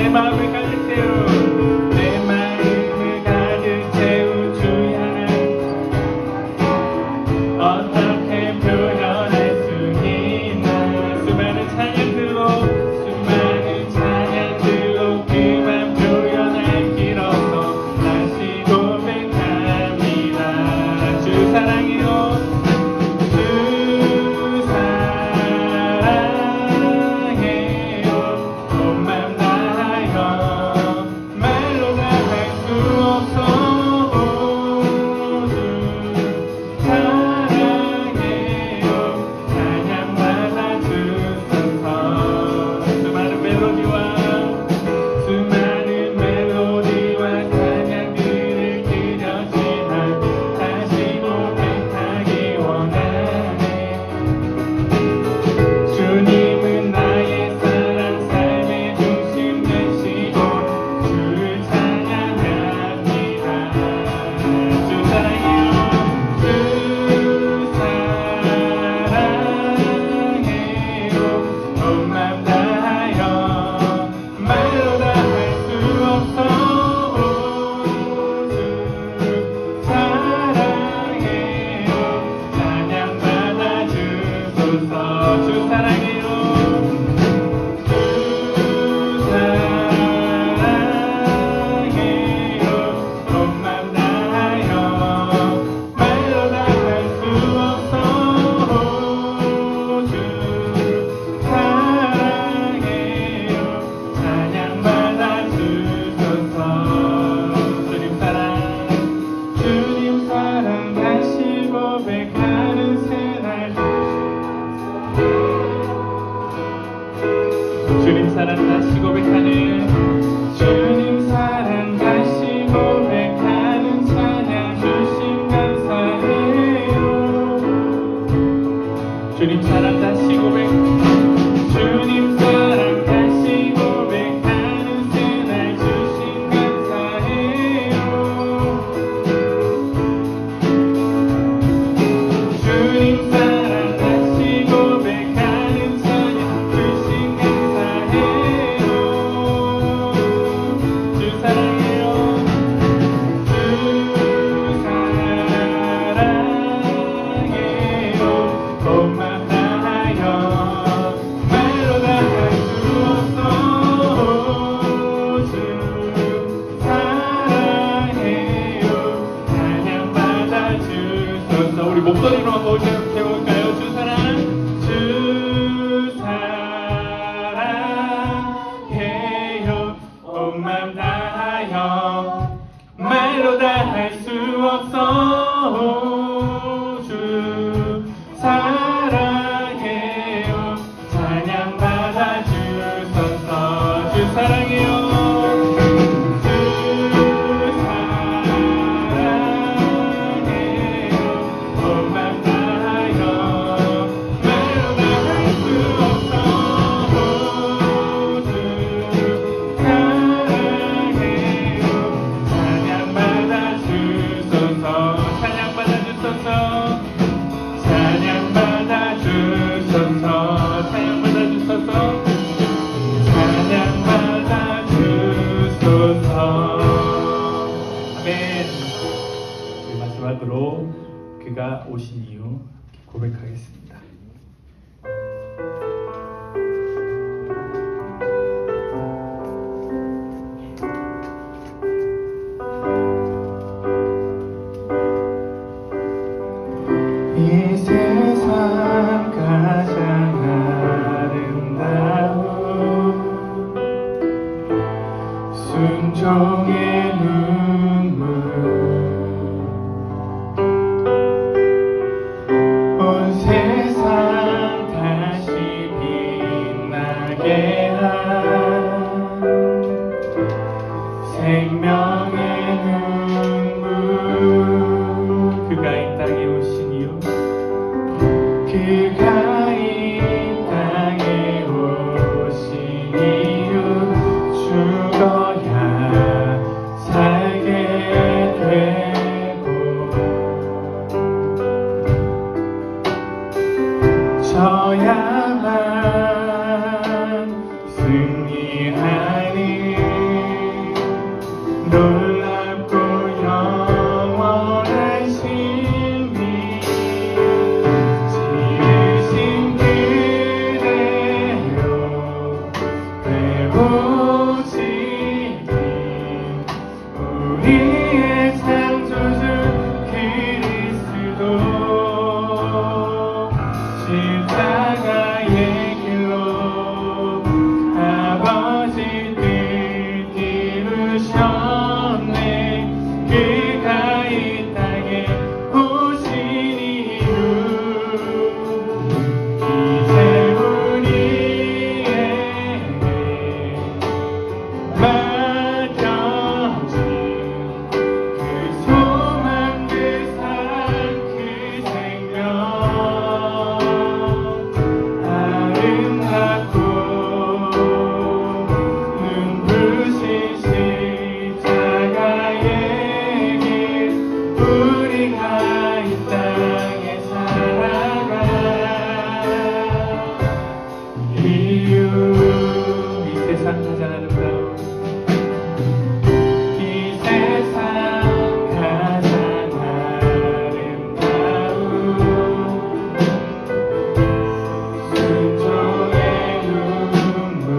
내 마음을 가득 채우 내 마음을 가득 채우 주의 하나님 어떻게 표현할 수 있나 수많은 찬양들로 그만 표현할 길 없어 다시 고백합니다 주 사랑해요 주 사랑해요 온 맘 다하여 말로 다 할 수 없어 주 사랑해요 찬양 받아 주소서 수많은 멜로디와 찬양들을 드렸지만 다시 고백하기 원하네 주님은 나의 사랑 삶의 중심 되시고 주를 찬양합니다 주 사랑해요 주 사랑해요 온 맘 다하여 말로 다 할 수 없어 주 사랑해요 찬양 받아 주소서 주 사랑해요 주 사랑해요 온 맘 다하여 말로 다 할 수 없어 주 사랑해요 찬양 받아 주소서 주님 사랑 다시 고백하는 새날 주님 사랑 다시 고백하는 주님 사랑 다시 고백하는 찬양 주심 감사해요 주님 사랑 다시 고백 주님 사랑 다시 고백하는 새날 주심 감사해요 주님 사랑 다시 고백하는 찬양 주심 감사해요 주 사랑해요 주 사랑해요 온 맘 다하여 말로 다 할 수 없어 주 사랑해요 찬양 받아 주소서 우리 목소리로 한번 해볼까요 주 사랑해요 온 맘 다하여 말로 다 할 수 없어 주 사랑해요 찬양 받아 주소서 주 사랑해요 주 사랑해요 온 맘 다하여 말로 다 할 수 없어 주 사랑해요 찬양 받아 주소서 찬양 받아 주소서 찬양 받아 주소서 찬양 받아 주소서 찬양 받아 주소서 아멘 우리 마지막으로 그가 오신 이유 고백하겠습니다 이 세상 가장 아름다운 순종의 눈물 온 세상 다시 빛나게 한 생명의 눈물 그가 이 땅에 오신 이유 그가 이 땅에 오신 이유 죽어야 살게 되고 져야만 승리하니 이루셨네. 그가 이 땅에 오신 이유 이제 우리에게 맡겨진 그 소망 그 사랑 그 생명 아름답고 눈부신 십자가의 길 우리가 이 땅에 살아가 이유 이 세상 가장 아름다운 이 세상 가장 아름다운 순종의 눈물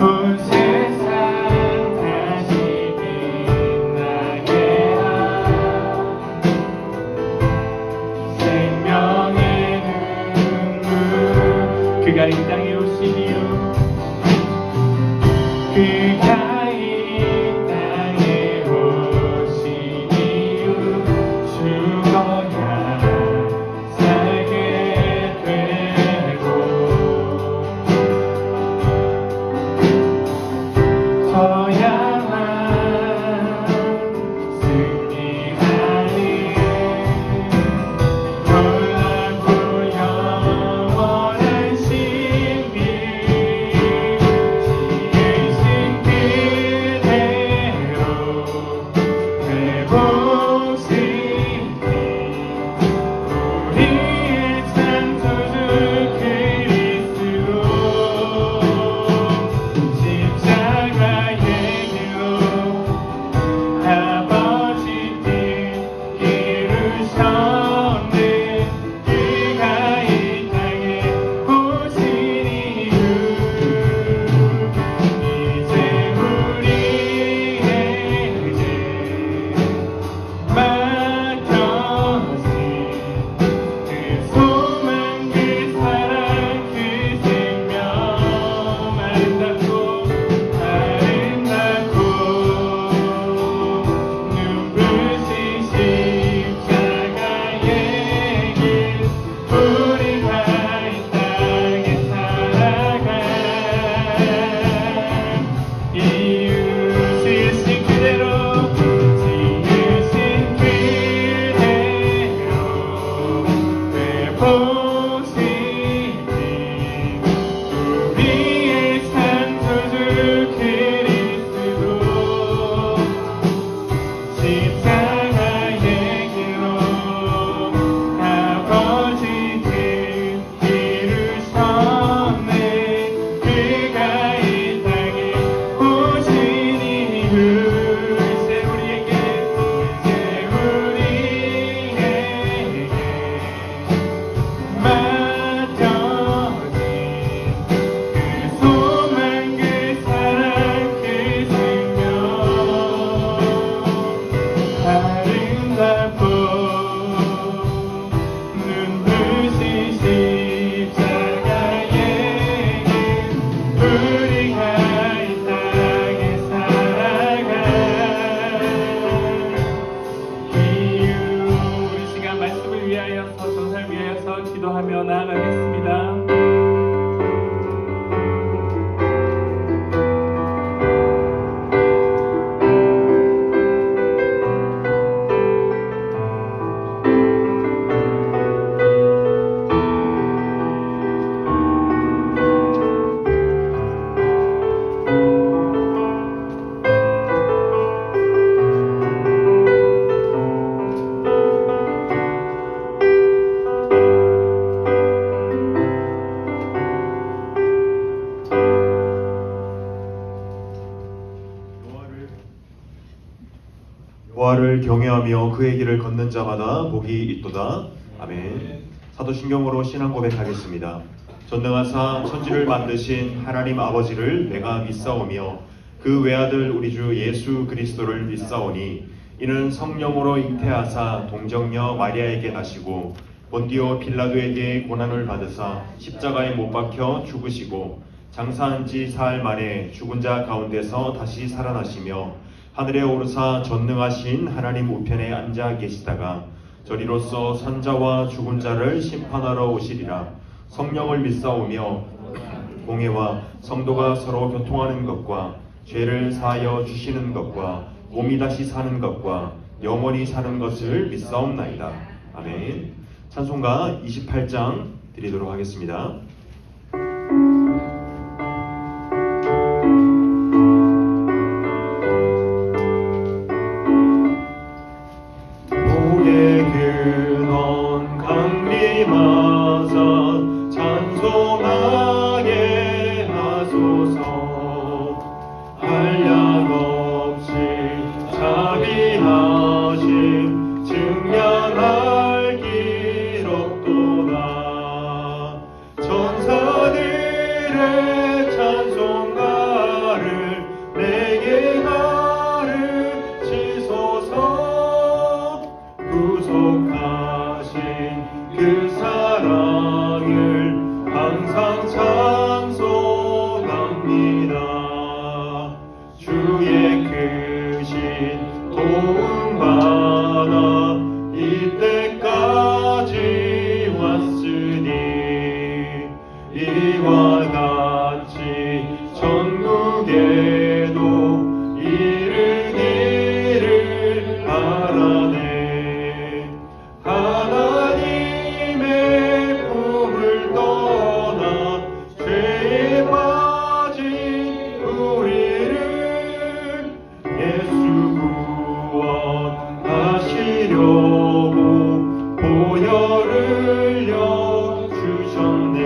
온 세상 다시 빛나게 한 생명의 눈물 그가 이 땅에 오신 이유 그가 이 땅에 오신 이유 죽어야 살게 되고 더 향한 승리하니 놀랍고 영원한 신비 지으신 그대로 회복시키 우리의 창조주 그리스도 십자가의 길로 아버지 뜻 이루셨네. 그가 이 땅에 오신 이유 이제 우리에게 맡겨진 그 소망 그 사랑 그 생명 아름답고 눈부신 십자가의 길 우리가 이 땅에 살아가 이유 지으신 그대로 회복시킨 우리의 창조주 그리스도 십자가의 길로 아버지 뜻 이루셨네. 그가 이 땅에 오신 이유 이제 우리에게 맡겨진 그 소망 그 사랑 그 생명 아름답고 눈부신 십자가의 길 우리가 이 땅에 살아가 이유 이 시간 말씀을 위하여서 전사를 위하여서 기도하며 나아가겠습니다. 여호와를 경외하며 그의 길을 걷는 자마다 복이 있도다. 아멘. 사도신경으로 신앙 고백하겠습니다. 전능하사 천지를 만드신 하나님 아버지를 내가 믿사오며 그 외아들 우리 주 예수 그리스도를 믿사오니 이는 성령으로 잉태하사 동정녀 마리아에게 나시고 본디오 빌라도에게 고난을 받으사 십자가에 못 박혀 죽으시고 장사한 지 사흘 만에 죽은 자 가운데서 다시 살아나시며 하늘에 오르사 전능하신 하나님 우편에 앉아 계시다가 저리로서 산자와 죽은 자를 심판하러 오시리라. 성령을 믿사오며 공회와 성도가 서로 교통하는 것과 죄를 사하여 주시는 것과 몸이 다시 사는 것과 영원히 사는 것을 믿사옵나이다. 아멘. 찬송가 28장 드리도록 하겠습니다. 목의 근원 강림하사 찬송하게 하소서. 한량 없이 자비하심 증량할 기록도다. 천사들의 찬송가를 내게 가르치소서. 구속하신 그 사랑을 항상 찬송합니다. 주의 크신 도움받아 이때까지 왔으니 이와 같이 전국에도 이르기를 바라네. 하나님의 품을 떠나 죄에 빠진 우리를 예수 구원하시려고 보혈을 여주셨네.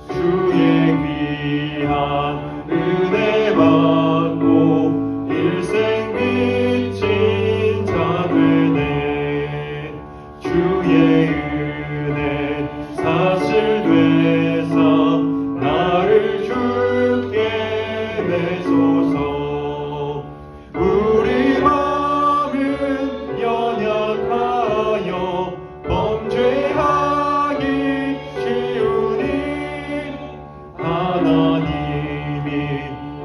주의 귀한 은혜 받고 일생 빚진 자 되네. 주의 은혜 사슬되사 나를 주께 내소서. 우리 마음은 연약하여 범죄하기 쉬우니 하나님이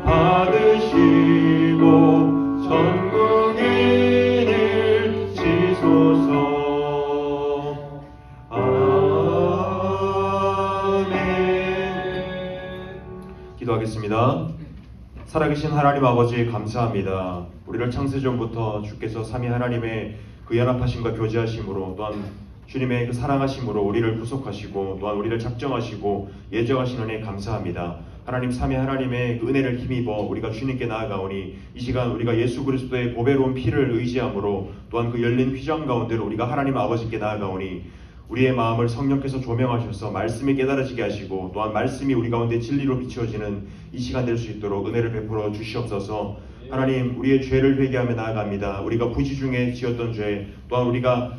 받으시고 전국인을 지소서. 아멘. 기도하겠습니다. 살아계신 하나님 아버지 감사합니다. 우리를 창세전부터 주께서 삼위 하나님의 그 연합하심과 교제하심으로 또한 주님의 그 사랑하심으로 우리를 구속하시고 또한 우리를 작정하시고 예정하신 은혜 감사합니다. 하나님 삼위 하나님의 그 은혜를 힘입어 우리가 주님께 나아가오니 이 시간 우리가 예수 그리스도의 보배로운 피를 의지함으로 또한 그 열린 휘장 가운데로 우리가 하나님 아버지께 나아가오니 우리의 마음을 성령께서 조명하셔서 말씀이 깨달아지게 하시고 또한 말씀이 우리 가운데 진리로 비추어지는 이 시간 될 수 있도록 은혜를 베풀어 주시옵소서. 하나님 우리의 죄를 회개하며 나아갑니다. 우리가 부지 중에 지었던 죄 또한 우리가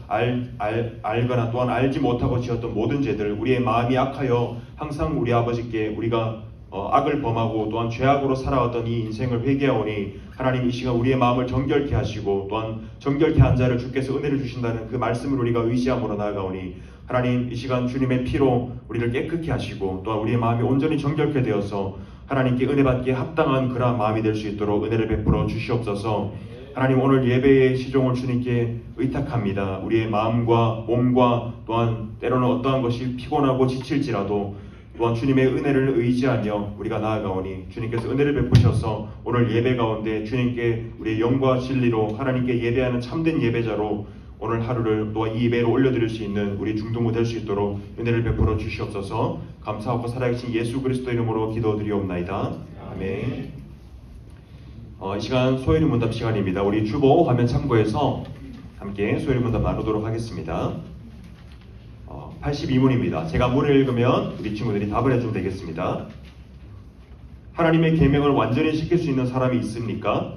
알거나 또한 알지 못하고 지었던 모든 죄들 우리의 마음이 악하여 항상 우리 아버지께 우리가 악을 범하고 또한 죄악으로 살아왔던 이 인생을 회개하오니 하나님 이 시간 우리의 마음을 정결케 하시고 또한 정결케 한 자를 주께서 은혜를 주신다는 그 말씀을 우리가 의지함으로 나아가오니 하나님 이 시간 주님의 피로 우리를 깨끗게 하시고 또한 우리의 마음이 온전히 정결케 되어서 하나님께 은혜 받기에 합당한 그러한 마음이 될 수 있도록 은혜를 베풀어 주시옵소서. 하나님 오늘 예배의 시종을 주님께 의탁합니다. 우리의 마음과 몸과 또한 때로는 어떠한 것이 피곤하고 지칠지라도 또한 주님의 은혜를 의지하며 우리가 나아가오니 주님께서 은혜를 베푸셔서 오늘 예배 가운데 주님께 우리의 영과 진리로 하나님께 예배하는 참된 예배자로 오늘 하루를 또한 이 예배로 올려드릴 수 있는 우리 중동무 될 수 있도록 은혜를 베풀어 주시옵소서. 감사하고 살아계신 예수 그리스도 이름으로 기도드리옵나이다. 아멘. 이 시간 소요리 문답 시간입니다. 우리 주보 화면 참고해서 함께 소요리 문답 나누도록 하겠습니다. 82문입니다. 제가 문을 읽으면 우리 친구들이 답을 해주면 되겠습니다. 하나님의 계명을 완전히 지킬 수 있는 사람이 있습니까?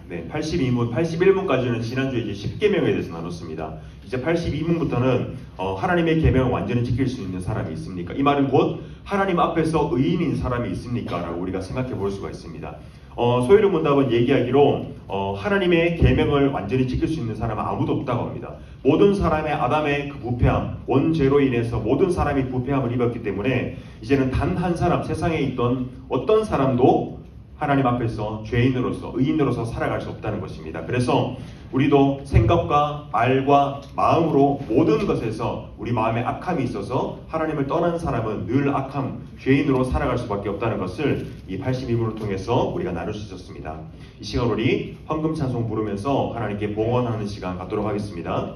네, 82문, 81문까지는 지난주에 이제 10계명에 대해서 나눴습니다. 이제 82문부터는 하나님의 계명을 완전히 지킬 수 있는 사람이 있습니까? 이 말은 곧 하나님 앞에서 의인인 사람이 있습니까? 라고 우리가 생각해 볼 수가 있습니다. 소요리 문답은 얘기하기로 하나님의 계명을 완전히 지킬 수 있는 사람은 아무도 없다고 합니다. 모든 사람의 아담의 그 부패함, 원죄로 인해서 모든 사람이 부패함을 입었기 때문에 이제는 단 한 사람, 세상에 있던 어떤 사람도 하나님 앞에서 죄인으로서, 의인으로서 살아갈 수 없다는 것입니다. 그래서 우리도 생각과 말과 마음으로 모든 것에서 우리 마음에 악함이 있어서 하나님을 떠난 사람은 늘 악함, 죄인으로 살아갈 수밖에 없다는 것을 이 82문을 통해서 우리가 나눌 수 있었습니다. 이 시간 우리 헌금 찬송 부르면서 하나님께 봉헌하는 시간 갖도록 하겠습니다.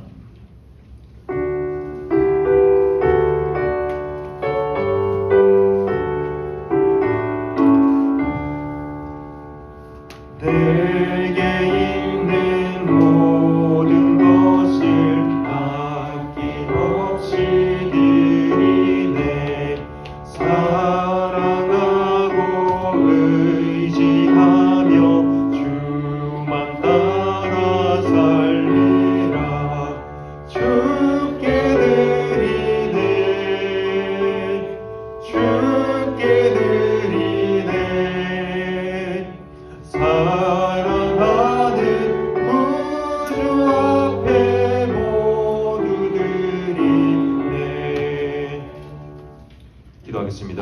내게 있는 모든 것을 아낌없이 드리네. 사랑하고 의지하며 주만 따라 살리라. 주께 드리네. 주께 드리네. 사랑하는 구주 앞에 모두 드리네. 기도하겠습니다.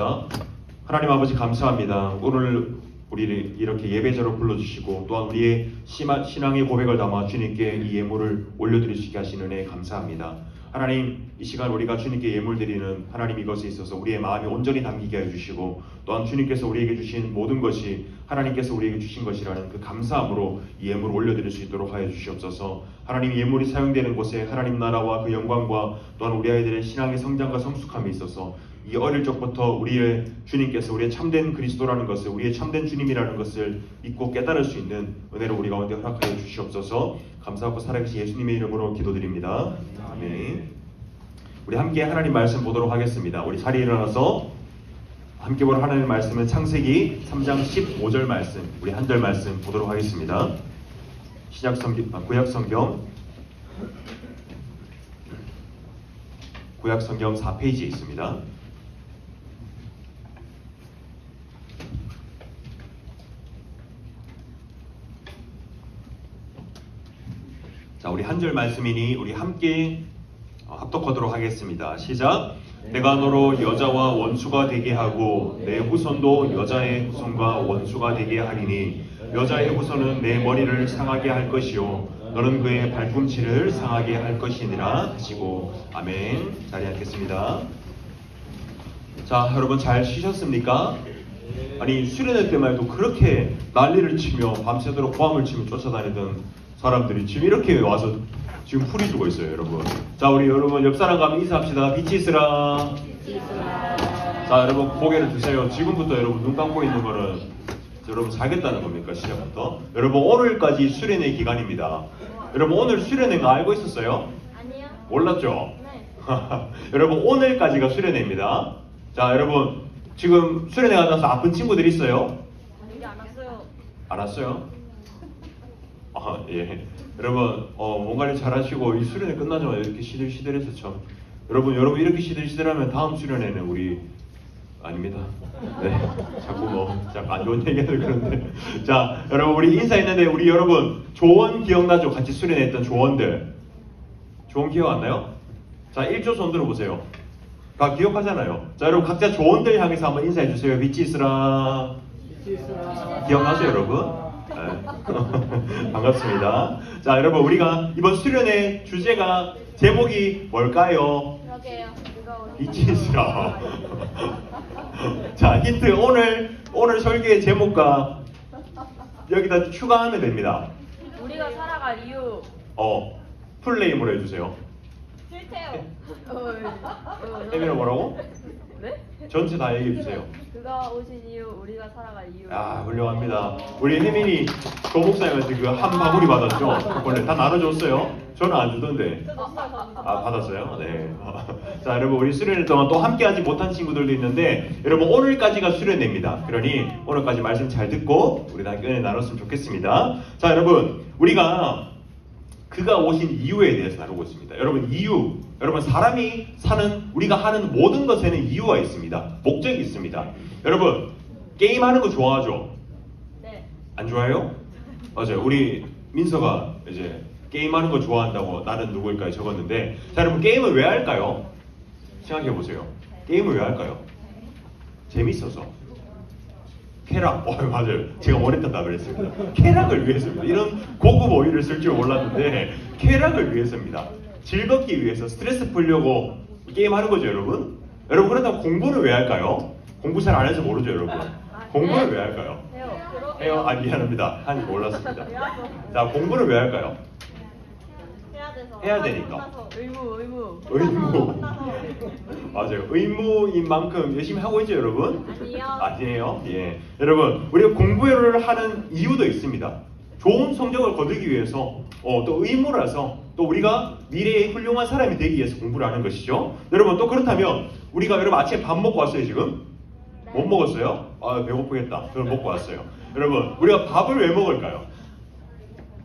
하나님 아버지 감사합니다. 오늘 우리를 이렇게 예배자로 불러주시고 또한 우리의 신앙의 고백을 담아 주님께 이 예물을 올려드릴 수 있게 하시는 은혜 감사합니다. 하나님, 이 시간 우리가 주님께 예물 드리는 하나님 이것에 있어서 우리의 마음이 온전히 담기게 해주시고 또한 주님께서 우리에게 주신 모든 것이 하나님께서 우리에게 주신 것이라는 그 감사함으로 이 예물을 올려드릴 수 있도록 하여 주시옵소서. 하나님, 예물이 사용되는 곳에 하나님 나라와 그 영광과 또한 우리 아이들의 신앙의 성장과 성숙함에 있어서 이 어릴 적부터 우리의 주님께서 우리의 참된 그리스도라는 것을, 우리의 참된 주님이라는 것을 믿고 깨달을 수 있는 은혜를 우리 가운데 허락하여 주시옵소서. 감사하고 살아계신 예수님의 이름으로 기도드립니다. 아멘. 우리 함께 하나님 말씀 보도록 하겠습니다. 우리 자리에 일어나서 함께 볼 하나님의 말씀은 창세기 3장 15절 말씀, 우리 한 절 말씀 보도록 하겠습니다. 구약성경 4페이지에 있습니다. 자, 우리 한 절 말씀이니 우리 함께 합독하도록 하겠습니다. 시작. 내가 너로 여자와 원수가 되게 하고 내 후손도 여자의 후손과 원수가 되게 하리니 여자의 후손은 내 머리를 상하게 할 것이요 너는 그의 발꿈치를 상하게 할 것이니라 하시고. 아멘. 자리에 앉겠습니다. 자, 여러분 잘 쉬셨습니까? 아니, 수련회 때만 해도 그렇게 난리를 치며 밤새도록 고함을 치며 쫓아다니던 사람들이 지금 이렇게 와서 지금 풀이 주고 있어요, 여러분. 자, 우리 여러분 옆 사람 가면 인사합시다. 빛이 있으라. 자, 여러분 고개를 드세요. 지금부터 여러분 눈 감고 있는 거는 여러분 자겠다는 겁니까? 시작부터. 여러분 오늘까지 수련회 기간입니다. 여러분 오늘 수련회인 거 알고 있었어요? 아니요. 몰랐죠? 네. 여러분 오늘까지가 수련회입니다. 자, 여러분 지금 수련회 가서 아픈 친구들 있어요? 아직 안 왔어요. 알았어요? 아, 예. 여러분 몸 관리 잘 하시고 이 수련회 끝나자마자 이렇게 시들시들해서 참 여러분 이렇게 시들시들하면 다음 수련회는 우리 아닙니다. 네. 자꾸 안 좋은 얘기하는 그런데. 자, 여러분 우리 인사했는데 우리 여러분 조원 기억나죠? 같이 수련했던 조원들. 조원 기억 안 나요? 자, 1조 손 들어보세요. 다 기억하잖아요. 자, 여러분 각자 조원들 향해서 한번 인사해 주세요. 빛이 있으라. 기억나세요, 여러분? 네. 반갑습니다. 자, 여러분 우리가 이번 수련회 주제가 제목이 뭘까요? 그러게요. 빛이 있으라. 자, 힌트. 오늘 설교의 제목과 여기다 추가하면 됩니다. 우리가 살아갈 이유. 풀네임으로 해주세요. 싫대요. 에미는 뭐라고? 네? 전체 다 얘기해주세요. 그가 오신 이유, 우리가 살아갈 이유. 아, 훌륭합니다. 우리 혜민이 조 목사님한테 그 한 바구니 받았죠? 원래 다 나눠줬어요? 저는 안 주던데. 아, 받았어요? 네. 자, 여러분 우리 수련회 동안 또 함께하지 못한 친구들도 있는데 여러분 오늘까지가 수련회입니다. 그러니 오늘까지 말씀 잘 듣고 우리 다 은혜 나눴으면 좋겠습니다. 자, 여러분 우리가 그가 오신 이유에 대해서 나누고 있습니다. 여러분 이유, 여러분 사람이 사는 우리가 하는 모든 것에는 이유가 있습니다. 목적이 있습니다. 여러분 게임하는 거 좋아하죠? 네. 안 좋아해요? 맞아요. 우리 민서가 이제 게임하는 거 좋아한다고 나는 누구일까요? 적었는데, 자 여러분 게임을 왜 할까요? 생각해 보세요. 게임을 왜 할까요? 재밌어서. 쾌락. 맞아요. 제가 원했던 답을 했습니다. 쾌락을 위해서입니다. 이런 고급 어휘를 쓸 줄 몰랐는데 쾌락을 위해서입니다. 즐겁기 위해서, 스트레스 풀려고 게임하는 거죠, 여러분. 여러분 그렇다면 공부는 왜 할까요? 공부 잘 안 해서 모르죠, 여러분. 공부는 왜 할까요? 해요? 아 미안합니다. 한지 몰랐습니다. 자 공부는 왜 할까요? 해야 돼서. 해야 되니까. 의무. 의무. 맞아요. 의무인 만큼 열심히 하고 있죠, 여러분? 아니요. 아니에요. 예. 여러분, 우리가 공부를 하는 이유도 있습니다. 좋은 성적을 거두기 위해서, 또 의무라서, 또 우리가 미래의 훌륭한 사람이 되기 위해서 공부를 하는 것이죠. 여러분, 또 그렇다면 우리가 여러분 아침에 밥 먹고 왔어요, 지금? 못 먹었어요? 아, 배고프겠다. 그럼 먹고 왔어요. 여러분, 우리가 밥을 왜 먹을까요?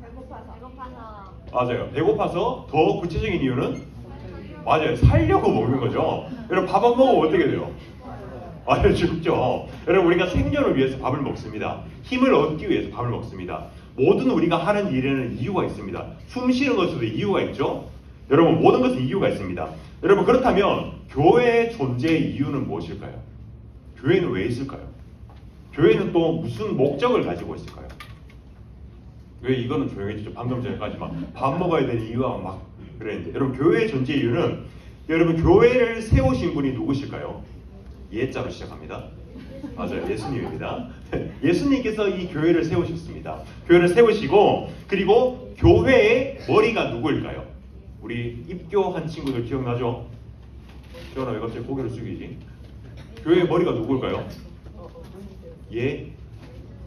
배고파서. 맞아요. 배고파서. 더 구체적인 이유는 맞아요. 살려고 먹는 거죠. 여러분 밥 안 먹으면 어떻게 돼요? 아유 죽죠. 여러분 우리가 생존을 위해서 밥을 먹습니다. 힘을 얻기 위해서 밥을 먹습니다. 모든 우리가 하는 일에는 이유가 있습니다. 숨 쉬는 것에도 이유가 있죠. 여러분 모든 것은 이유가 있습니다. 여러분 그렇다면 교회의 존재의 이유는 무엇일까요? 교회는 왜 있을까요? 교회는 또 무슨 목적을 가지고 있을까요? 왜 이거는 조용해지죠? 방금 전까지 막 밥 먹어야 되는 이유가 막 그랬는데, 여러분 교회의 존재 이유는, 여러분 교회를 세우신 분이 누구실까요? 예자로 시작합니다. 맞아요, 예수님입니다. 예수님께서 이 교회를 세우셨습니다. 교회를 세우시고, 그리고 교회의 머리가 누구일까요? 우리 입교한 친구들 기억나죠? 지원아 왜 갑자기 고개를 숙이지? 교회의 머리가 누구일까요?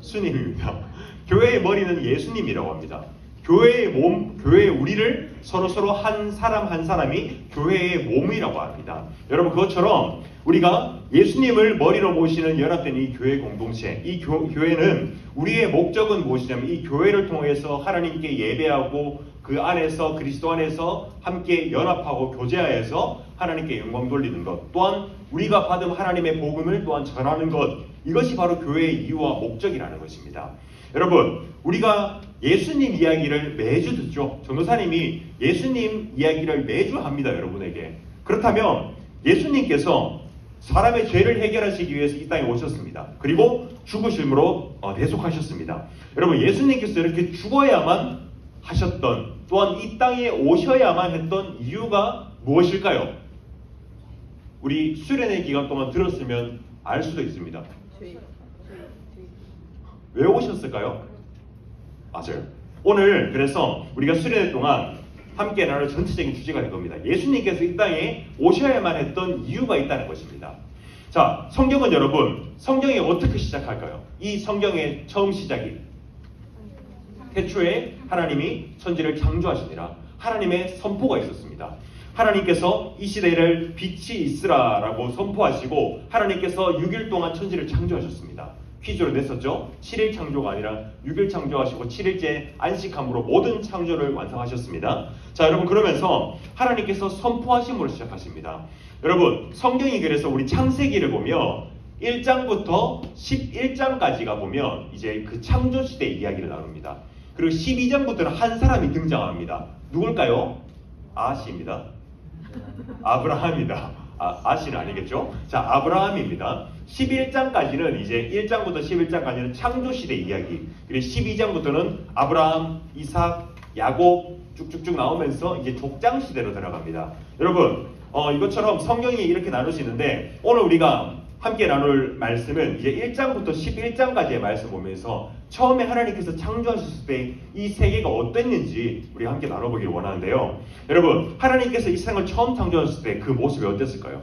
예수님입니다. 교회의 머리는 예수님이라고 합니다. 교회의 몸, 교회의 우리를 서로 한 사람 한 사람이 교회의 몸이라고 합니다. 여러분 그것처럼 우리가 예수님을 머리로 모시는 연합된 이 교회 공동체, 이 교회는 우리의 목적은 무엇이냐면 이 교회를 통해서 하나님께 예배하고 그 안에서 그리스도 안에서 함께 연합하고 교제하여서 하나님께 영광 돌리는 것, 또한 우리가 받은 하나님의 복음을 또한 전하는 것, 이것이 바로 교회의 이유와 목적이라는 것입니다. 여러분 우리가 예수님 이야기를 매주 듣죠. 전도사님이 예수님 이야기를 매주 합니다, 여러분에게. 그렇다면 예수님께서 사람의 죄를 해결하시기 위해서 이 땅에 오셨습니다. 그리고 죽으심으로 대속하셨습니다. 여러분 예수님께서 이렇게 죽어야만 하셨던, 또한 이 땅에 오셔야만 했던 이유가 무엇일까요? 우리 수련회 기간 동안 들었으면 알 수도 있습니다. 왜 오셨을까요? 맞아요. 오늘 그래서 우리가 수련회 동안 함께 나눌 전체적인 주제가 될 겁니다. 예수님께서 이 땅에 오셔야만 했던 이유가 있다는 것입니다. 자, 성경은 여러분, 성경이 어떻게 시작할까요? 이 성경의 처음 시작이 태초에 하나님이 천지를 창조하시니라 하나님의 선포가 있었습니다. 하나님께서 이 시대를 빛이 있으라라고 선포하시고 하나님께서 6일 동안 천지를 창조하셨습니다. 퀴즈로 냈었죠. 7일 창조가 아니라 6일 창조하시고 7일째 안식함으로 모든 창조를 완성하셨습니다. 자, 여러분 그러면서 하나님께서 선포하심으로 시작하십니다. 여러분 성경이 그래서 우리 창세기를 보면 1장부터 11장까지가 보면 이제 그 창조 시대 이야기를 나눕니다. 그리고 12장부터는 한 사람이 등장합니다. 누굴까요? 아시입니다. 아브라함입니다. 아시는 아니겠죠? 자, 아브라함입니다. 11장까지는 이제 1장부터 11장까지는 창조시대 이야기, 그리고 12장부터는 아브라함, 이삭, 야곱 쭉쭉쭉 나오면서 이제 족장시대로 들어갑니다. 여러분 이것처럼 성경이 이렇게 나누시는데 오늘 우리가 함께 나눌 말씀은 이제 1장부터 11장까지의 말씀 보면서 처음에 하나님께서 창조하셨을 때 이 세계가 어땠는지 우리가 함께 나눠보기를 원하는데요. 여러분 하나님께서 이 세상을 처음 창조하셨을 때 그 모습이 어땠을까요?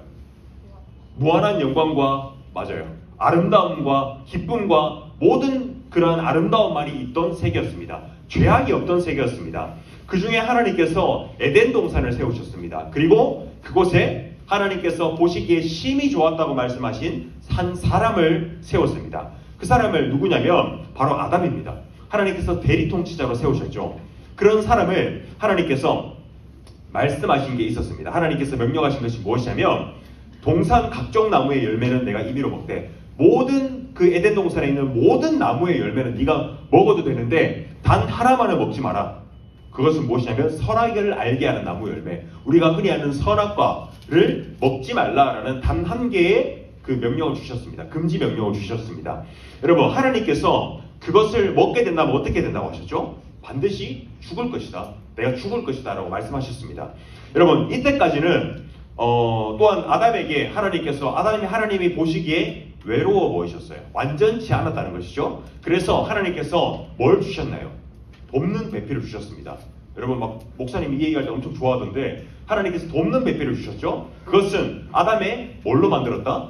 무한한 영광과 맞아요, 아름다움과 기쁨과 모든 그러한 아름다움만이 있던 세계였습니다. 죄악이 없던 세계였습니다. 그 중에 하나님께서 에덴 동산을 세우셨습니다. 그리고 그곳에 하나님께서 보시기에 심히 좋았다고 말씀하신 한 사람을 세웠습니다. 그 사람을 누구냐면 바로 아담입니다. 하나님께서 대리통치자로 세우셨죠. 그런 사람을 하나님께서 말씀하신 게 있었습니다. 하나님께서 명령하신 것이 무엇이냐면 동산 각종 나무의 열매는 내가 임의로 먹되 모든 그 에덴 동산에 있는 모든 나무의 열매는 네가 먹어도 되는데 단 하나만은 먹지 마라. 그것은 무엇이냐면 선악을 알게 하는 나무 열매. 우리가 흔히 아는 선악과를 먹지 말라라는 단 한 개의 그 명령을 주셨습니다. 금지 명령을 주셨습니다. 여러분, 하나님께서 그것을 먹게 된다면 어떻게 된다고 하셨죠? 반드시 죽을 것이다. 내가 죽을 것이다 라고 말씀하셨습니다. 여러분, 이때까지는 또한 아담에게 하나님께서 하나님이 보시기에 외로워 보이셨어요. 완전치 않았다는 것이죠. 그래서 하나님께서 뭘 주셨나요? 돕는 배필을 주셨습니다. 여러분, 막 목사님이 이 얘기할 때 엄청 좋아하던데 하나님께서 돕는 배필을 주셨죠. 그것은 아담의 뭘로 만들었다?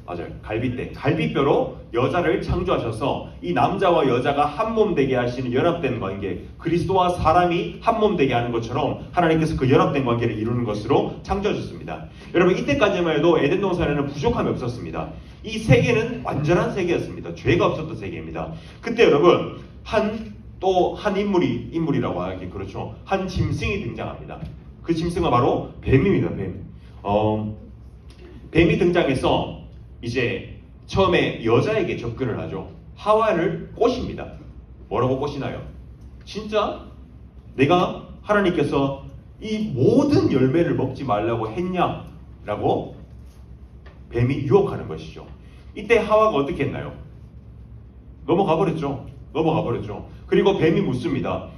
맞아요. 갈비뼈. 갈비뼈로 여자를 창조하셔서 이 남자와 여자가 한 몸 되게 하시는 연합된 관계, 그리스도와 사람이 한 몸 되게 하는 것처럼 하나님께서 그 연합된 관계를 이루는 것으로 창조하셨습니다. 여러분, 이때까지만 해도 에덴 동산에는 부족함이 없었습니다. 이 세계는 완전한 세계였습니다. 죄가 없었던 세계입니다. 그때 여러분, 한 인물이라고 하기 그렇죠. 한 짐승이 등장합니다. 그 짐승은 바로 뱀입니다. 뱀. 뱀이 등장해서 이제 처음에 여자에게 접근을 하죠. 하와를 꼬십니다. 뭐라고 꼬시나요? 진짜 내가 하나님께서 이 모든 열매를 먹지 말라고 했냐? 라고 뱀이 유혹하는 것이죠. 이때 하와가 어떻게 했나요? 넘어가 버렸죠. 그리고 뱀이 묻습니다.